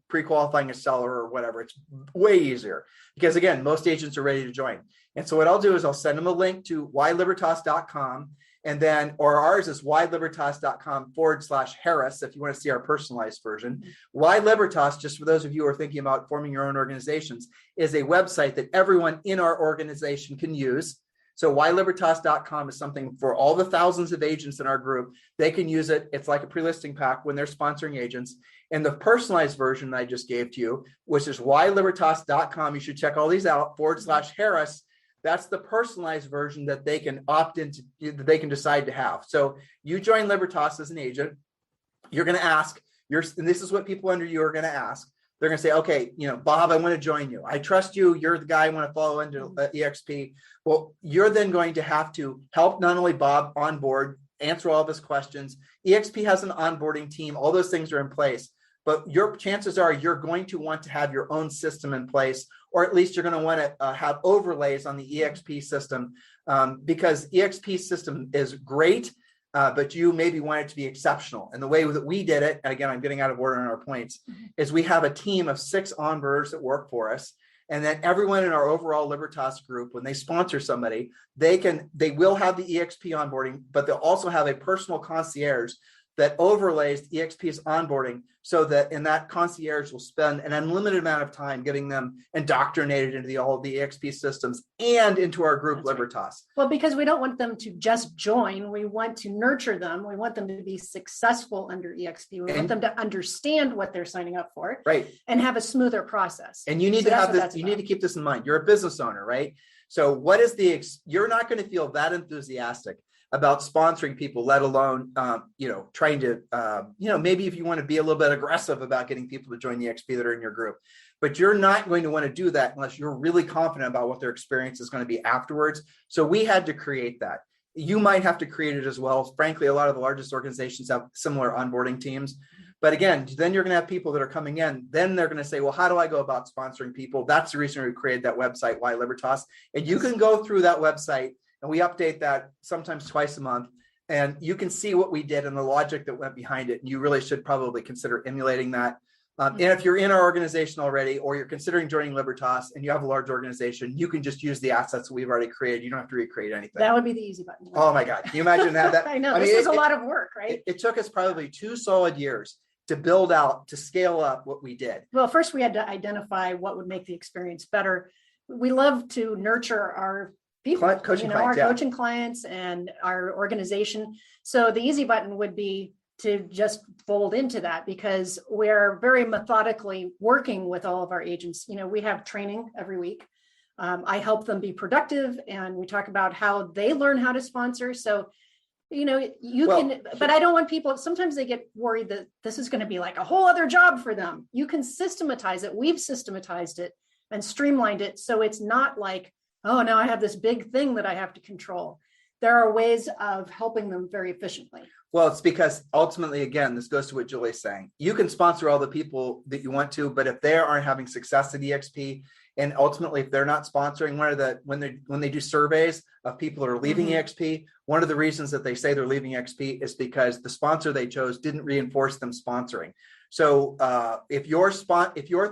pre-qualifying a seller or whatever. It's way easier because again, most agents are ready to join. And so what I'll do is I'll send them a link to whylibertas.com. And then, or ours is whylibertas.com/Harris, if you want to see our personalized version. Why Libertas, just for those of you who are thinking about forming your own organizations, is a website that everyone in our organization can use. So whylibertas.com is something for all the thousands of agents in our group. They can use it. It's like a pre-listing pack when they're sponsoring agents. And the personalized version I just gave to you, which is whylibertas.com. You should check all these out, /Harris. That's the personalized version that they can opt into, that they can decide to have. So you join Libertas as an agent, you're going to ask, and this is what people under you are going to ask. They're going to say, okay, Bob, I want to join you. I trust you. You're the guy I want to follow into EXP. Well, you're then going to have to help not only Bob onboard, answer all of his questions. EXP has an onboarding team. All those things are in place. But your chances are you're going to want to have your own system in place, or at least you're going to want to have overlays on the EXP system, because EXP system is great, but you maybe want it to be exceptional. And the way that we did it, and again, I'm getting out of order on our points, is we have a team of 6 onboarders that work for us. And then everyone in our overall Libertas group, when they sponsor somebody, they will have the EXP onboarding, but they'll also have a personal concierge that overlays EXP's onboarding, so that in that concierge will spend an unlimited amount of time getting them indoctrinated into all the EXP systems and into our group. That's Libertas. Right. Well, because we don't want them to just join, we want to nurture them. We want them to be successful under EXP. We want them to understand what they're signing up for, right, and have a smoother process. And you need to have this. You need to keep this in mind. You're a business owner, right? So what is you're not going to feel that enthusiastic about sponsoring people, let alone, trying to, maybe if you want to be a little bit aggressive about getting people to join the EXP that are in your group, but you're not going to want to do that unless you're really confident about what their experience is going to be afterwards. So we had to create that. You might have to create it as well. Frankly, a lot of the largest organizations have similar onboarding teams. But again, then you're going to have people that are coming in. Then they're going to say, well, how do I go about sponsoring people? That's the reason we created that website, Why Libertas. And you can go through that website, and we update that sometimes twice a month. And you can see what we did and the logic that went behind it. And you really should probably consider emulating that. And if you're in our organization already, or you're considering joining Libertas and you have a large organization, you can just use the assets that we've already created. You don't have to recreate anything. That would be the easy button. Oh my God. Can you imagine that? I know. This is a lot of work, right? It took us probably 2 solid years to build out, to scale up what we did. Well, first we had to identify what would make the experience better. We love to nurture our people, coaching clients and our organization. So the easy button would be to just fold into that, because we're very methodically working with all of our agents. We have training every week. I help them be productive, and we talk about how they learn how to sponsor. So, but I don't want people, sometimes they get worried that this is going to be like a whole other job for them. You can systematize it. We've systematized it and streamlined it. So it's not like, oh, now I have this big thing that I have to control. There are ways of helping them very efficiently. Well, it's because ultimately, again, this goes to what Julie's saying. You can sponsor all the people that you want to, but if they aren't having success at EXP, and ultimately, if they're not sponsoring, when they do surveys of people that are leaving EXP, one of the reasons that they say they're leaving EXP is because the sponsor they chose didn't reinforce them sponsoring. So if you're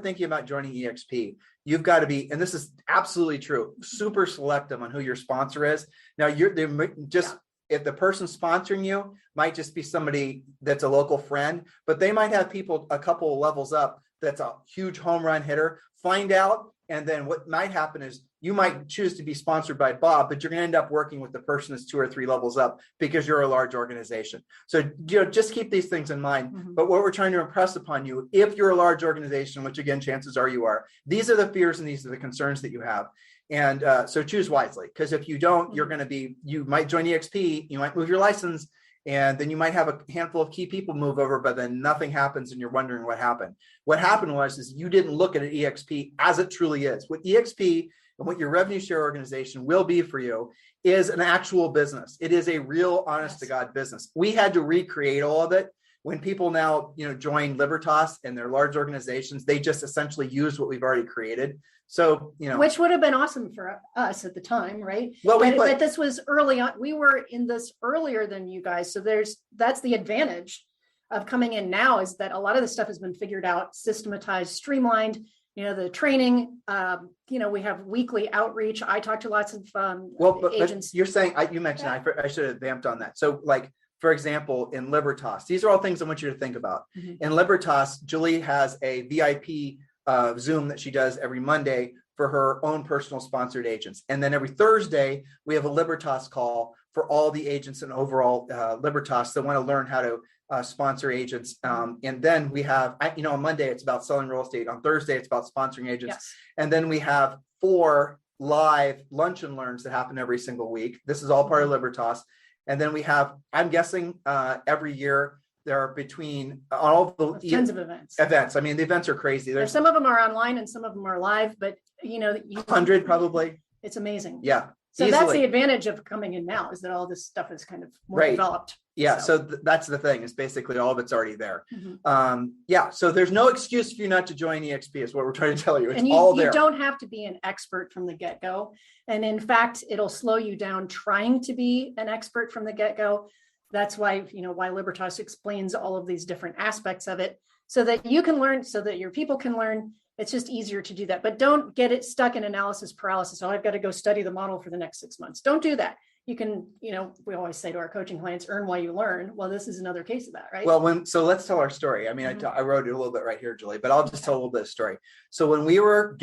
thinking about joining EXP, you've got to be, and this is absolutely true, super selective on who your sponsor is. Now, if the person sponsoring you might just be somebody that's a local friend, but they might have people a couple of levels up that's a huge home run hitter. Find out. And then what might happen is you might choose to be sponsored by Bob, but you're going to end up working with the person that's 2 or 3 levels up because you're a large organization. So, just keep these things in mind. But what we're trying to impress upon you, if you're a large organization, which again, chances are you are, these are the fears and these are the concerns that you have. And so choose wisely, because if you don't, you might join EXP, you might move your license, and then you might have a handful of key people move over, but then nothing happens and you're wondering what happened. What happened is you didn't look at an EXP as it truly is. What EXP and what your revenue share organization will be for you is an actual business. It is a real honest to God business. We had to recreate all of it. When people now, join Libertas and their large organizations, they just essentially use what we've already created. So, which would have been awesome for us at the time, right? Well, but this was early on. We were in this earlier than you guys. So that's the advantage of coming in now, is that a lot of the stuff has been figured out, systematized, streamlined. The training, we have weekly outreach. I talk to lots of agents. But you're saying, you mentioned, I should have vamped on that. So for example, in Libertas, these are all things I want you to think about. In Libertas, Julie has a VIP Zoom that she does every Monday for her own personal sponsored agents. And then every Thursday, we have a Libertas call for all the agents and overall Libertas that want to learn how to sponsor agents. And then we have, on Monday, it's about selling real estate. On Thursday, it's about sponsoring agents. Yes. And then we have 4 live lunch and learns that happen every single week. This is all part of Libertas. And then we have, I'm guessing every year there are between all the tons of events. I mean, the events are crazy. There's some of them are online and some of them are live, but 100 probably. It's amazing. Yeah. So easily. That's the advantage of coming in now, is that all this stuff is kind of more developed. Yeah. So that's the thing, is basically all of it's already there. Mm-hmm. So there's no excuse for you not to join EXP is what we're trying to tell you. It's and all there. You don't have to be an expert from the get-go. And in fact, it'll slow you down trying to be an expert from the get-go. That's why, why Libertas explains all of these different aspects of it, so that you can learn, so that your people can learn. It's just easier to do that. But don't get it stuck in analysis paralysis. Oh, I've got to go study the model for the next 6 months. Don't do that. You can, we always say to our coaching clients, earn while you learn. Well, this is another case of that, right? Well, so let's tell our story. I mean, I wrote it a little bit right here, Julie, but I'll just tell a little bit of story. So when we were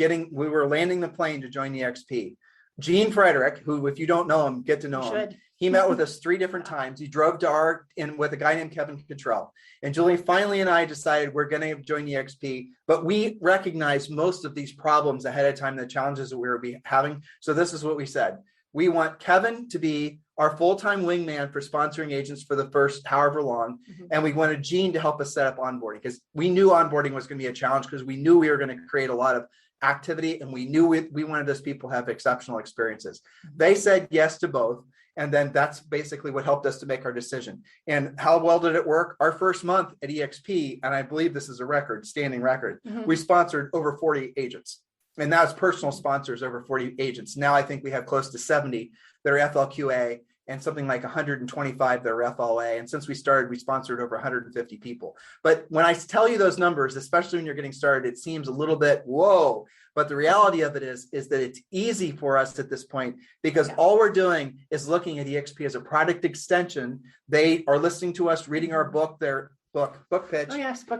landing the plane to join EXP, Gene Frederick, who, if you don't know him, get to know him. He met with us 3 different times. He drove to with a guy named Kevin Cottrell. And Julie finally and I decided we're going to join EXP, but we recognized most of these problems ahead of time, the challenges that we were having. So this is what we said. We want Kevin to be our full-time wingman for sponsoring agents for the first however long. And we wanted Gene to help us set up onboarding, because we knew onboarding was going to be a challenge, because we knew we were going to create a lot of activity, and we knew we wanted those people to have exceptional experiences. They said yes to both. And then that's basically what helped us to make our decision. And how well did it work? Our first month at EXP, and I believe this is a standing record, we sponsored over 40 agents. And that's personal sponsors, over 40 agents. Now I think we have close to 70 that are FLQA, and something like 125 that are FLA. And since we started, we sponsored over 150 people. But when I tell you those numbers, especially when you're getting started, it seems a little bit, whoa. But the reality of it is that it's easy for us at this point, because all we're doing is looking at EXP as a product extension. They are listening to us, reading our book, their book pitch, book pitch.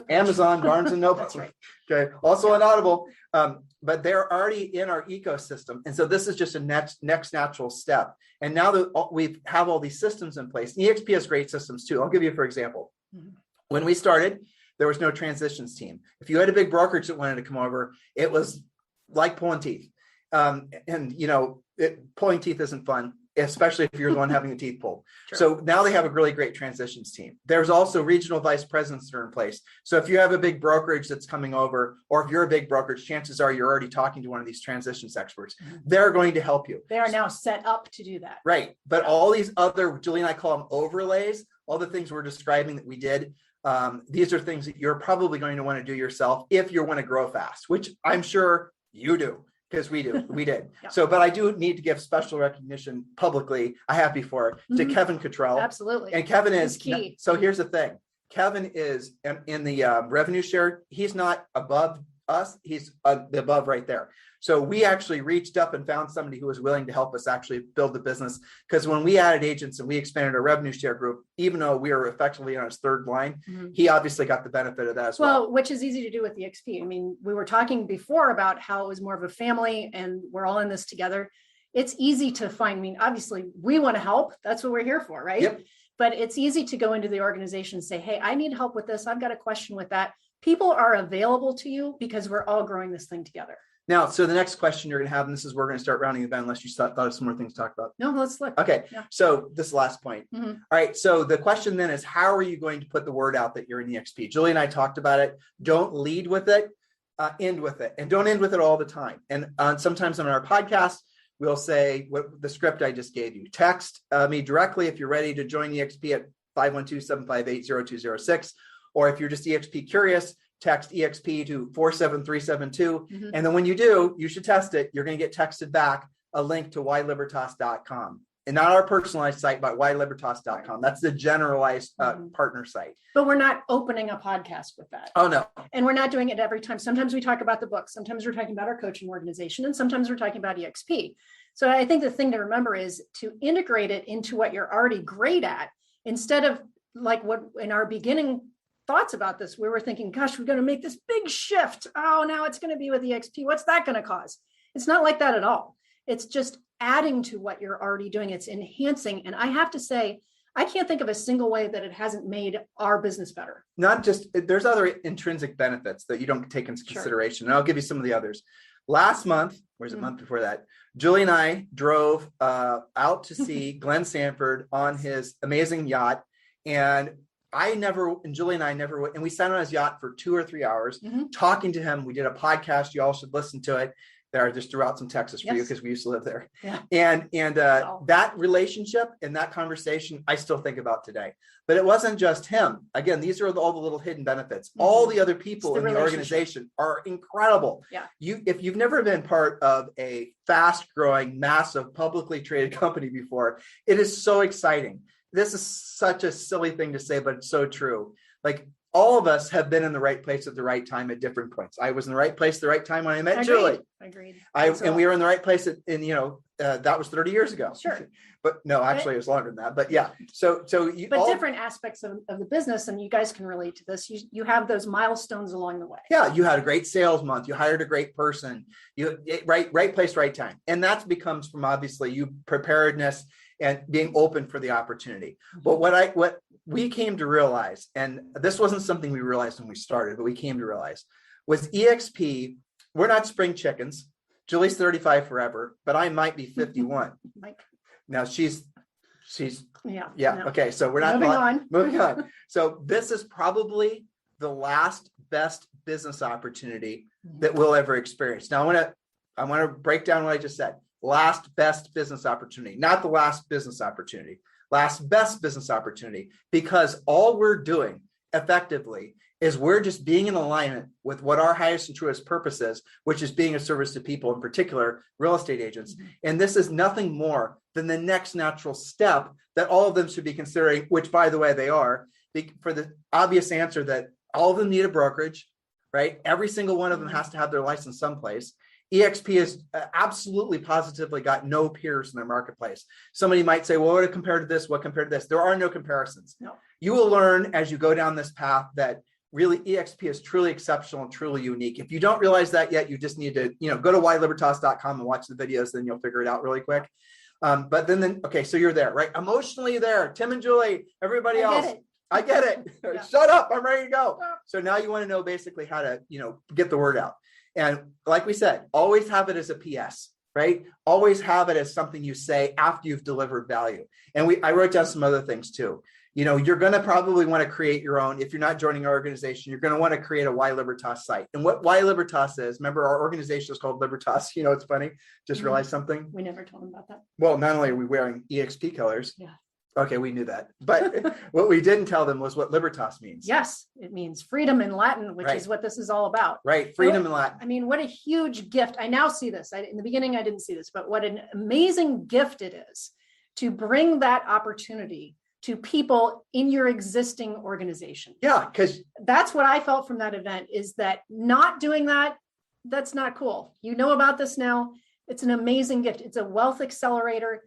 Amazon, Barnes and Noble. That's right. Okay. Also on Audible. But they're already in our ecosystem. And so this is just a next natural step. And now that we have all these systems in place, EXP has great systems too. I'll give you, for example, when we started, there was no transitions team. If you had a big brokerage that wanted to come over, it was like pulling teeth. Pulling teeth isn't fun, especially if you're the one having the teeth pulled. Sure. So now they have a really great transitions team. There's also regional vice presidents that are in place. So if you have a big brokerage that's coming over, or if you're a big brokerage, chances are you're already talking to one of these transitions experts. They're going to help you. They are now set up to do that. Right. But all these other, Julie and I call them overlays, all the things we're describing that we did, these are things that you're probably going to want to do yourself if you want to grow fast, which I'm sure you do. Because we did. So, but I do need to give special recognition publicly. I have before to Kevin Cottrell. Absolutely. And Kevin is key. So here's the thing. Kevin is in the revenue share. He's not above us. He's above right there. So we actually reached up and found somebody who was willing to help us actually build the business. Because when we added agents and we expanded our revenue share group, even though we were effectively on his third line, he obviously got the benefit of that as well. Well, which is easy to do with the EXP. I mean, we were talking before about how it was more of a family and we're all in this together. It's easy to find, obviously we want to help. That's what we're here for, right? Yep. But it's easy to go into the organization and say, hey, I need help with this. I've got a question with that. People are available to you because we're all growing this thing together. Now, so the next question you're going to have, and this is, we're going to start rounding the bend unless you thought of some more things to talk about. No, let's look. Okay. Yeah. So this last point. All right. So the question then is, how are you going to put the word out that you're in EXP? Julie and I talked about it. Don't lead with it, end with it, and don't end with it all the time. And sometimes on our podcast, we'll say what the script I just gave you. Text me directly if you're ready to join EXP at 512-758-0206. Or if you're just EXP curious, text EXP to 47372. And then when you do, you should test it. You're going to get texted back a link to whylibertas.com. And not our personalized site, but whylibertas.com. That's the generalized partner site. But we're not opening a podcast with that. Oh, no. And we're not doing it every time. Sometimes we talk about the book. Sometimes we're talking about our coaching organization. And sometimes we're talking about EXP. So I think the thing to remember is to integrate it into what you're already great at, instead of like what in our beginning thoughts about this, we were thinking, gosh, we're going to make this big shift. Oh, now it's going to be with EXP. What's that going to cause? It's not like that at all. It's just adding to what you're already doing. It's enhancing. And I have to say, I can't think of a single way that it hasn't made our business better. Not just, there's other intrinsic benefits that you don't take into consideration. And I'll give you some of the others. Last month, where's the month before that? Julie and I drove out to see Glenn Sanford on his amazing yacht. And Julie and I never, and we sat on his yacht for 2 or 3 hours talking to him. We did a podcast. You all should listen to it. There, I just threw out some Texas for you because we used to live there. Yeah. And that relationship and that conversation, I still think about today. But it wasn't just him. Again, these are all the little hidden benefits. All the other people in the organization are incredible. Yeah. If you've never been part of a fast-growing, massive, publicly traded company before, it is so exciting. This is such a silly thing to say, but it's so true. Like, all of us have been in the right place at the right time at different points. I was in the right place at the right time when I met Julie. Agreed. And we were in the right place that was 30 years ago. Sure. But no, actually it was longer than that. But yeah. Different aspects of the business, and you guys can relate to this. You have those milestones along the way. Yeah. You had a great sales month. You hired a great person. Right place, right time. And that becomes from obviously you preparedness and being open for the opportunity. But what we came to realize, and this wasn't something we realized when we started, but we came to realize, was EXP, we're not spring chickens. Julie's 35 forever, but I might be 51. Mike. Now she's yeah. No. Okay. So we're not moving on. So this is probably the last best business opportunity that we'll ever experience. Now I want to break down what I just said. Last best business opportunity, not the last business opportunity, last best business opportunity, because all we're doing effectively is we're just being in alignment with what our highest and truest purpose is, which is being a service to people, in particular, real estate agents. And this is nothing more than the next natural step that all of them should be considering, which, by the way, they are, for the obvious answer that all of them need a brokerage, right? Every single one of them has to have their license someplace. EXP has absolutely positively got no peers in their marketplace. Somebody might say, well, what compared to this? What compared to this? There are no comparisons. No. You will learn as you go down this path that really EXP is truly exceptional and truly unique. If you don't realize that yet, you just need to, go to whylibertas.com and watch the videos, then you'll figure it out really quick. But then, okay, so you're there, right? Emotionally there. Tim and Julie, everybody else. I get it. Yeah. Shut up. I'm ready to go. So now you want to know basically how to, get the word out. And like we said, always have it as a PS, right? Always have it as something you say after you've delivered value. And I wrote down some other things too. You're going to probably want to create your own. If you're not joining our organization, you're going to want to create a Why Libertas site. And what Why Libertas is, remember our organization is called Libertas. It's funny. Just realized something. We never told them about that. Well, not only are we wearing EXP colors. Yeah. Okay, we knew that. But what we didn't tell them was what Libertas means. Yes, it means freedom in Latin, which is what this is all about. Right, freedom in Latin. I mean, what a huge gift. I now see this. In the beginning, I didn't see this, but what an amazing gift it is to bring that opportunity to people in your existing organization. Yeah, because that's what I felt from that event, is that not doing that, that's not cool. You know about this now. It's an amazing gift. It's a wealth accelerator.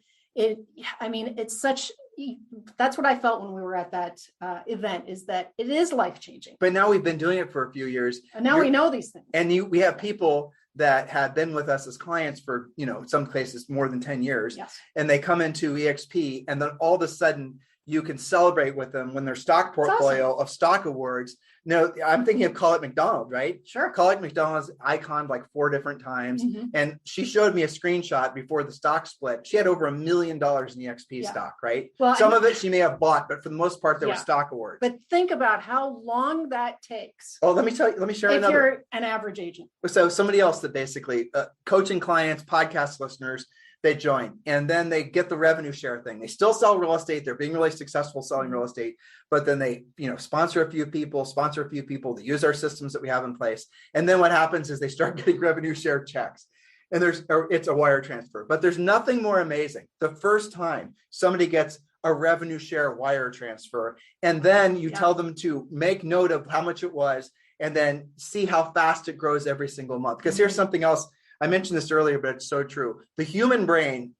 That's what I felt when we were at that event, is that it is life-changing. But now we've been doing it for a few years. And now we know these things. And we have people that have been with us as clients for, some cases more than 10 years. Yes. And they come into EXP, and then all of a sudden you can celebrate with them when their stock portfolio of stock awards. No, I'm thinking of Call It McDonald, right? Sure. Call It McDonald's iconed like 4 different times. And she showed me a screenshot before the stock split. She had over $1 million in EXP stock, right? Well, some of it she may have bought, but for the most part, there were stock awards. But think about how long that takes. Oh, let me share another. If you're an average agent. So somebody else that basically coaching clients, podcast listeners, they join, and then they get the revenue share thing. They still sell real estate. They're being really successful selling real estate, but then they, sponsor a few people that use our systems that we have in place. And then what happens is they start getting revenue share checks, and it's a wire transfer. But there's nothing more amazing. The first time somebody gets a revenue share wire transfer, and then you tell them to make note of how much it was, and then see how fast it grows every single month. Because here's something else. I mentioned this earlier, but it's so true. The human brain,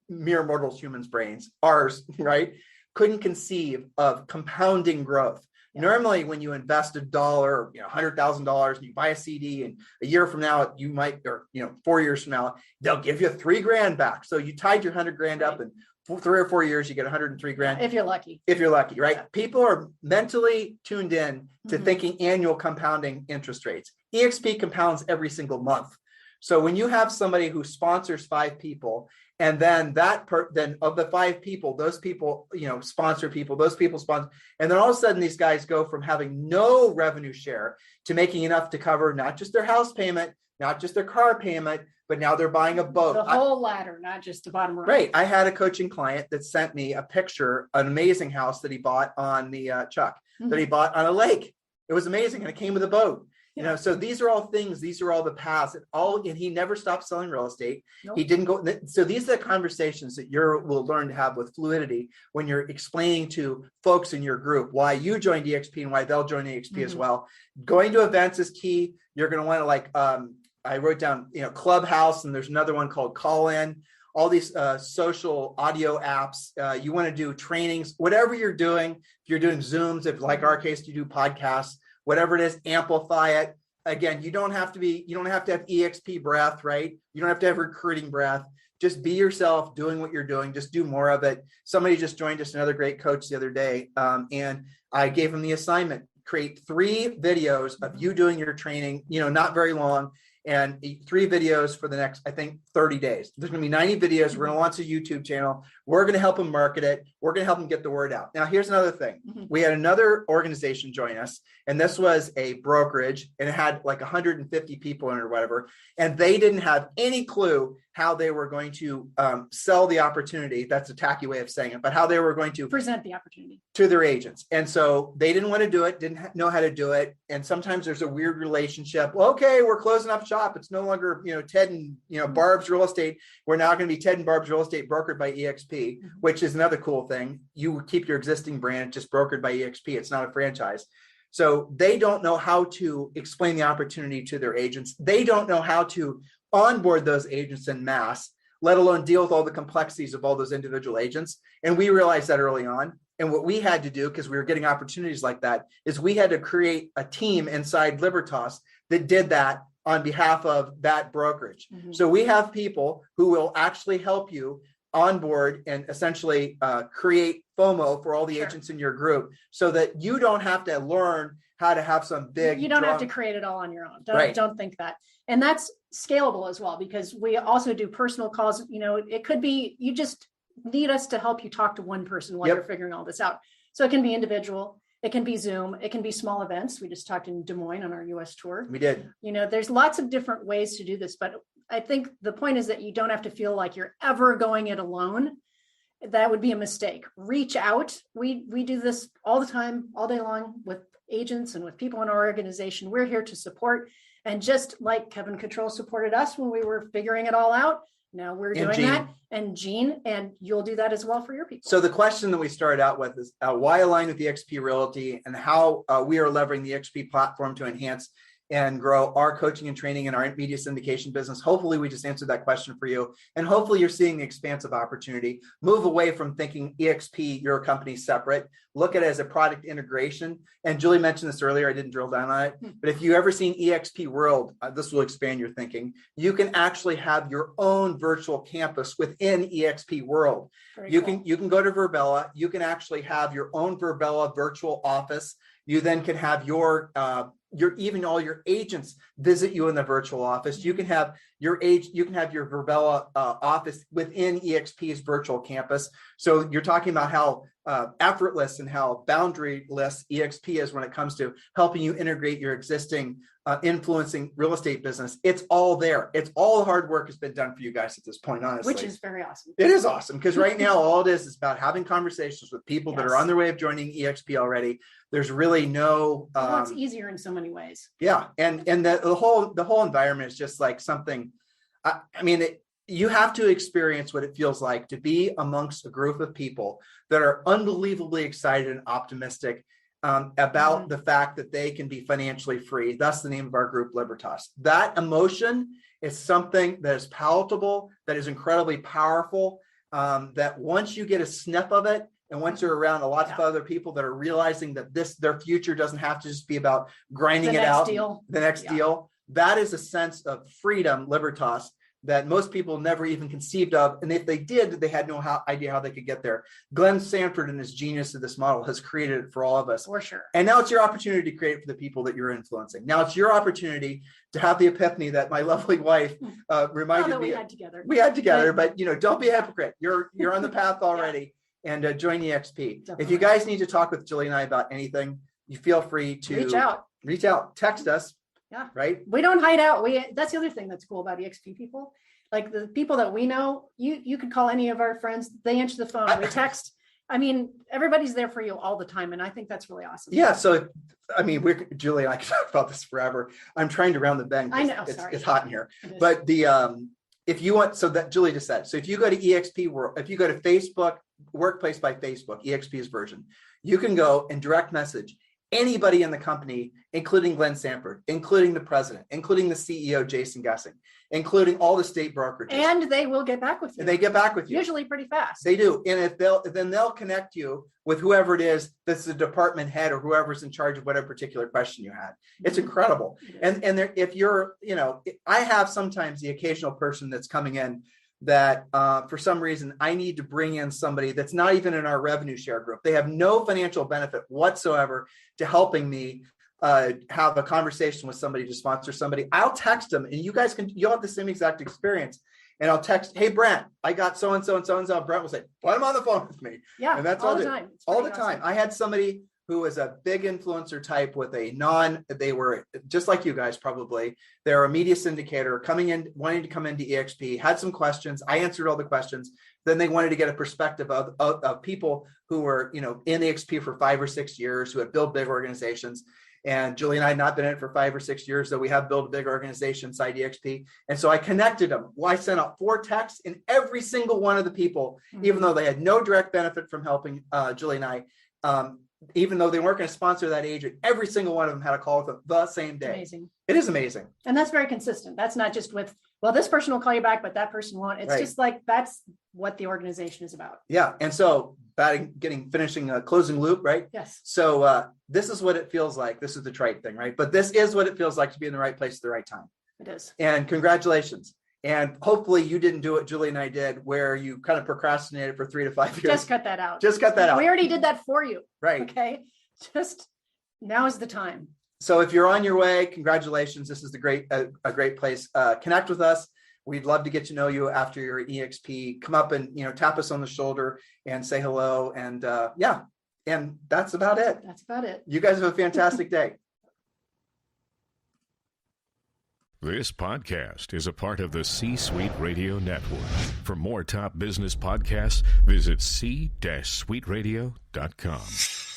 mere mortals, humans' brains, ours, right, couldn't conceive of compounding growth. Yeah. Normally, when you invest $1, $100,000, and you buy a CD, and a year from now, you might, or 4 years from now, they'll give you $3,000 back. So you tied your $100,000 up, and 3 or 4 years, you get $103,000. If you're lucky. If you're lucky, right? Yeah. People are mentally tuned in to thinking annual compounding interest rates. EXP compounds every single month. So when you have somebody who sponsors 5 people, and then then of the 5 people, those people, sponsor people, those people sponsor, and then all of a sudden these guys go from having no revenue share to making enough to cover not just their house payment, not just their car payment, but now they're buying a boat. The whole ladder, not just the bottom rung. Right. I had a coaching client that sent me a picture, an amazing house that he bought on the that he bought on a lake. It was amazing. And it came with a boat. So these are all things, these are all the paths and he never stopped selling real estate. Nope. He didn't go. So these are the conversations that will learn to have with fluidity when you're explaining to folks in your group why you joined EXP and why they'll join EXP as well. Going to events is key. You're going to want to I wrote down, Clubhouse, and there's another one called Call In, all these social audio apps. You want to do trainings, whatever you're doing. If you're doing Zooms, if like our case, you do podcasts, whatever it is, amplify it. Again, you don't have to have EXP breath, right? You don't have to have recruiting breath. Just be yourself doing what you're doing. Just do more of it. Somebody just joined us, another great coach the other day. And I gave him the assignment, create 3 videos of you doing your training, not very long, and 3 videos for the next, I think, 30 days. There's going to be 90 videos. We're going to launch a YouTube channel. We're going to help them market it. We're going to help them get the word out. Now, here's another thing. We had another organization join us, and this was a brokerage, and it had like 150 people in it or whatever. And they didn't have any clue how they were going to sell the opportunity. That's a tacky way of saying it, but how they were going to present the opportunity to their agents. And so they didn't want to do it, didn't know how to do it. And sometimes there's a weird relationship. Well, okay, we're closing up shop. It's no longer, Ted and, Barb's Real Estate. We're now going to be Ted and Barb's Real Estate brokered by EXP, which is another cool thing. You keep your existing brand just brokered by EXP. It's not a franchise. So they don't know how to explain the opportunity to their agents. They don't know how to onboard those agents en masse, let alone deal with all the complexities of all those individual agents. And we realized that early on. And what we had to do, because we were getting opportunities like that, is we had to create a team inside Libertas that did that on behalf of that brokerage. So we have people who will actually help you onboard and essentially create FOMO for all the agents in your group, so that you don't have to learn how to have some big. You don't have to create it all on your own. Don't think that. And that's scalable as well, because we also do personal calls. It could be you just need us to help you talk to one person while you're figuring all this out. So it can be individual, it can be Zoom, it can be small events. We just talked in Des Moines on our US tour. We did. There's lots of different ways to do this, but I think the point is that you don't have to feel like you're ever going it alone. That would be a mistake. Reach out. We do this all the time, all day long, with agents and with people in our organization. We're here to support. And just like Kevin Control supported us when we were figuring it all out, now we're doing that. And Gene, and you'll do that as well for your people. So the question that we started out with is why align with the EXP Realty, and how we are leveraging the EXP platform to enhance and grow our coaching and training in our media syndication business. Hopefully we just answered that question for you. And hopefully you're seeing the expansive opportunity. Move away from thinking EXP, your company, separate. Look at it as a product integration. And Julie mentioned this earlier, I didn't drill down on it, but if you've ever seen EXP World, this will expand your thinking. You can actually have your own virtual campus within EXP World. You can go to Verbella. You can actually have your own Verbella virtual office. You then can have even all your agents visit you in the virtual office. You can have your Verbella office within EXP's virtual campus. So you're talking about how effortless and how boundaryless EXP is when it comes to helping you integrate your existing influencing real estate business. It's all there. It's all the hard work has been done for you guys at this point, honestly. Which is very awesome. It is awesome, because right now all it is about having conversations with people that are on their way of joining EXP already. There's really no. It's easier in so many ways. Yeah, and the whole environment is just like something. You have to experience what it feels like to be amongst a group of people that are unbelievably excited and optimistic about the fact that they can be financially free. That's the name of our group, Libertas. That emotion is something that is palatable, that is incredibly powerful, that once you get a sniff of it, and once you're around a lot of other people that are realizing that their future doesn't have to just be about grinding it out, the next deal, that is a sense of freedom, Libertas, that most people never even conceived of. And if they did, they had no idea how they could get there. Glenn Sanford and his genius of this model has created it for all of us. For sure. And now it's your opportunity to create it for the people that you're influencing. Now it's your opportunity to have the epiphany that my lovely wife reminded me. We had together. But don't be a hypocrite. You're on the path already. Yeah. And join EXP. Definitely. If you guys need to talk with Julie and I about anything, you feel free to reach out, text us. Yeah. Right. We don't hide out. That's the other thing that's cool about EXP people. Like the people that we know, you could call any of our friends. They answer the phone. We text. I mean, everybody's there for you all the time. And I think that's really awesome. Yeah. So, Julie and I could talk about this forever. I'm trying to round the bend. I know. It's hot in here. But if you want, so that Julie just said, so if you go to EXP World, if you go to Facebook, Workplace by Facebook, EXP's version, you can go and direct message anybody in the company, including Glenn Sanford, including the president, including the CEO, Jason Gessing, including all the state brokerages. And they will get back with you. And they get back with you. Usually pretty fast. They do. And if they'll connect you with whoever it is that's the department head or whoever's in charge of whatever particular question you had. It's incredible. And if you're, I have sometimes the occasional person that's coming in that for some reason I need to bring in somebody that's not even in our revenue share group. They have no financial benefit whatsoever to helping me have a conversation with somebody to sponsor somebody. I'll text them, and you'll have the same exact experience. And I'll text, hey, Brent, I got so-and-so and so-and-so. Brent will say, put him on the phone with me. Yeah, and that's all the time. All the time. I had somebody who was a big influencer type with they were just like you guys probably. They're a media syndicator wanting to come into EXP, had some questions. I answered all the questions. Then they wanted to get a perspective of people who were, in EXP for 5 or 6 years, who have built big organizations. And Julie and I had not been in it for 5 or 6 years, though we have built a big organization inside EXP. And so I connected them. Well, I sent out 4 texts, and every single one of the people, even though they had no direct benefit from helping Julie and I, even though they weren't going to sponsor that agent, every single one of them had a call with them the same day. Amazing. It is amazing. And that's very consistent. That's not just with, well, this person will call you back, but that person won't. It's just like, that's what the organization is about. Yeah. And so finishing a closing loop, right? Yes. So this is what it feels like. This is the trite thing, right? But this is what it feels like to be in the right place at the right time. It is. And congratulations. And hopefully you didn't do what Julie and I did, where you kind of procrastinated for 3 to 5 years. Just cut that out. We already did that for you. Right. Okay. Just now is the time. So if you're on your way, congratulations. This is a great place. Connect with us. We'd love to get to know you after your EXP. Come up and tap us on the shoulder and say hello. And and that's about it. You guys have a fantastic day. This podcast is a part of the C-Suite Radio Network. For more top business podcasts, visit c-suiteradio.com.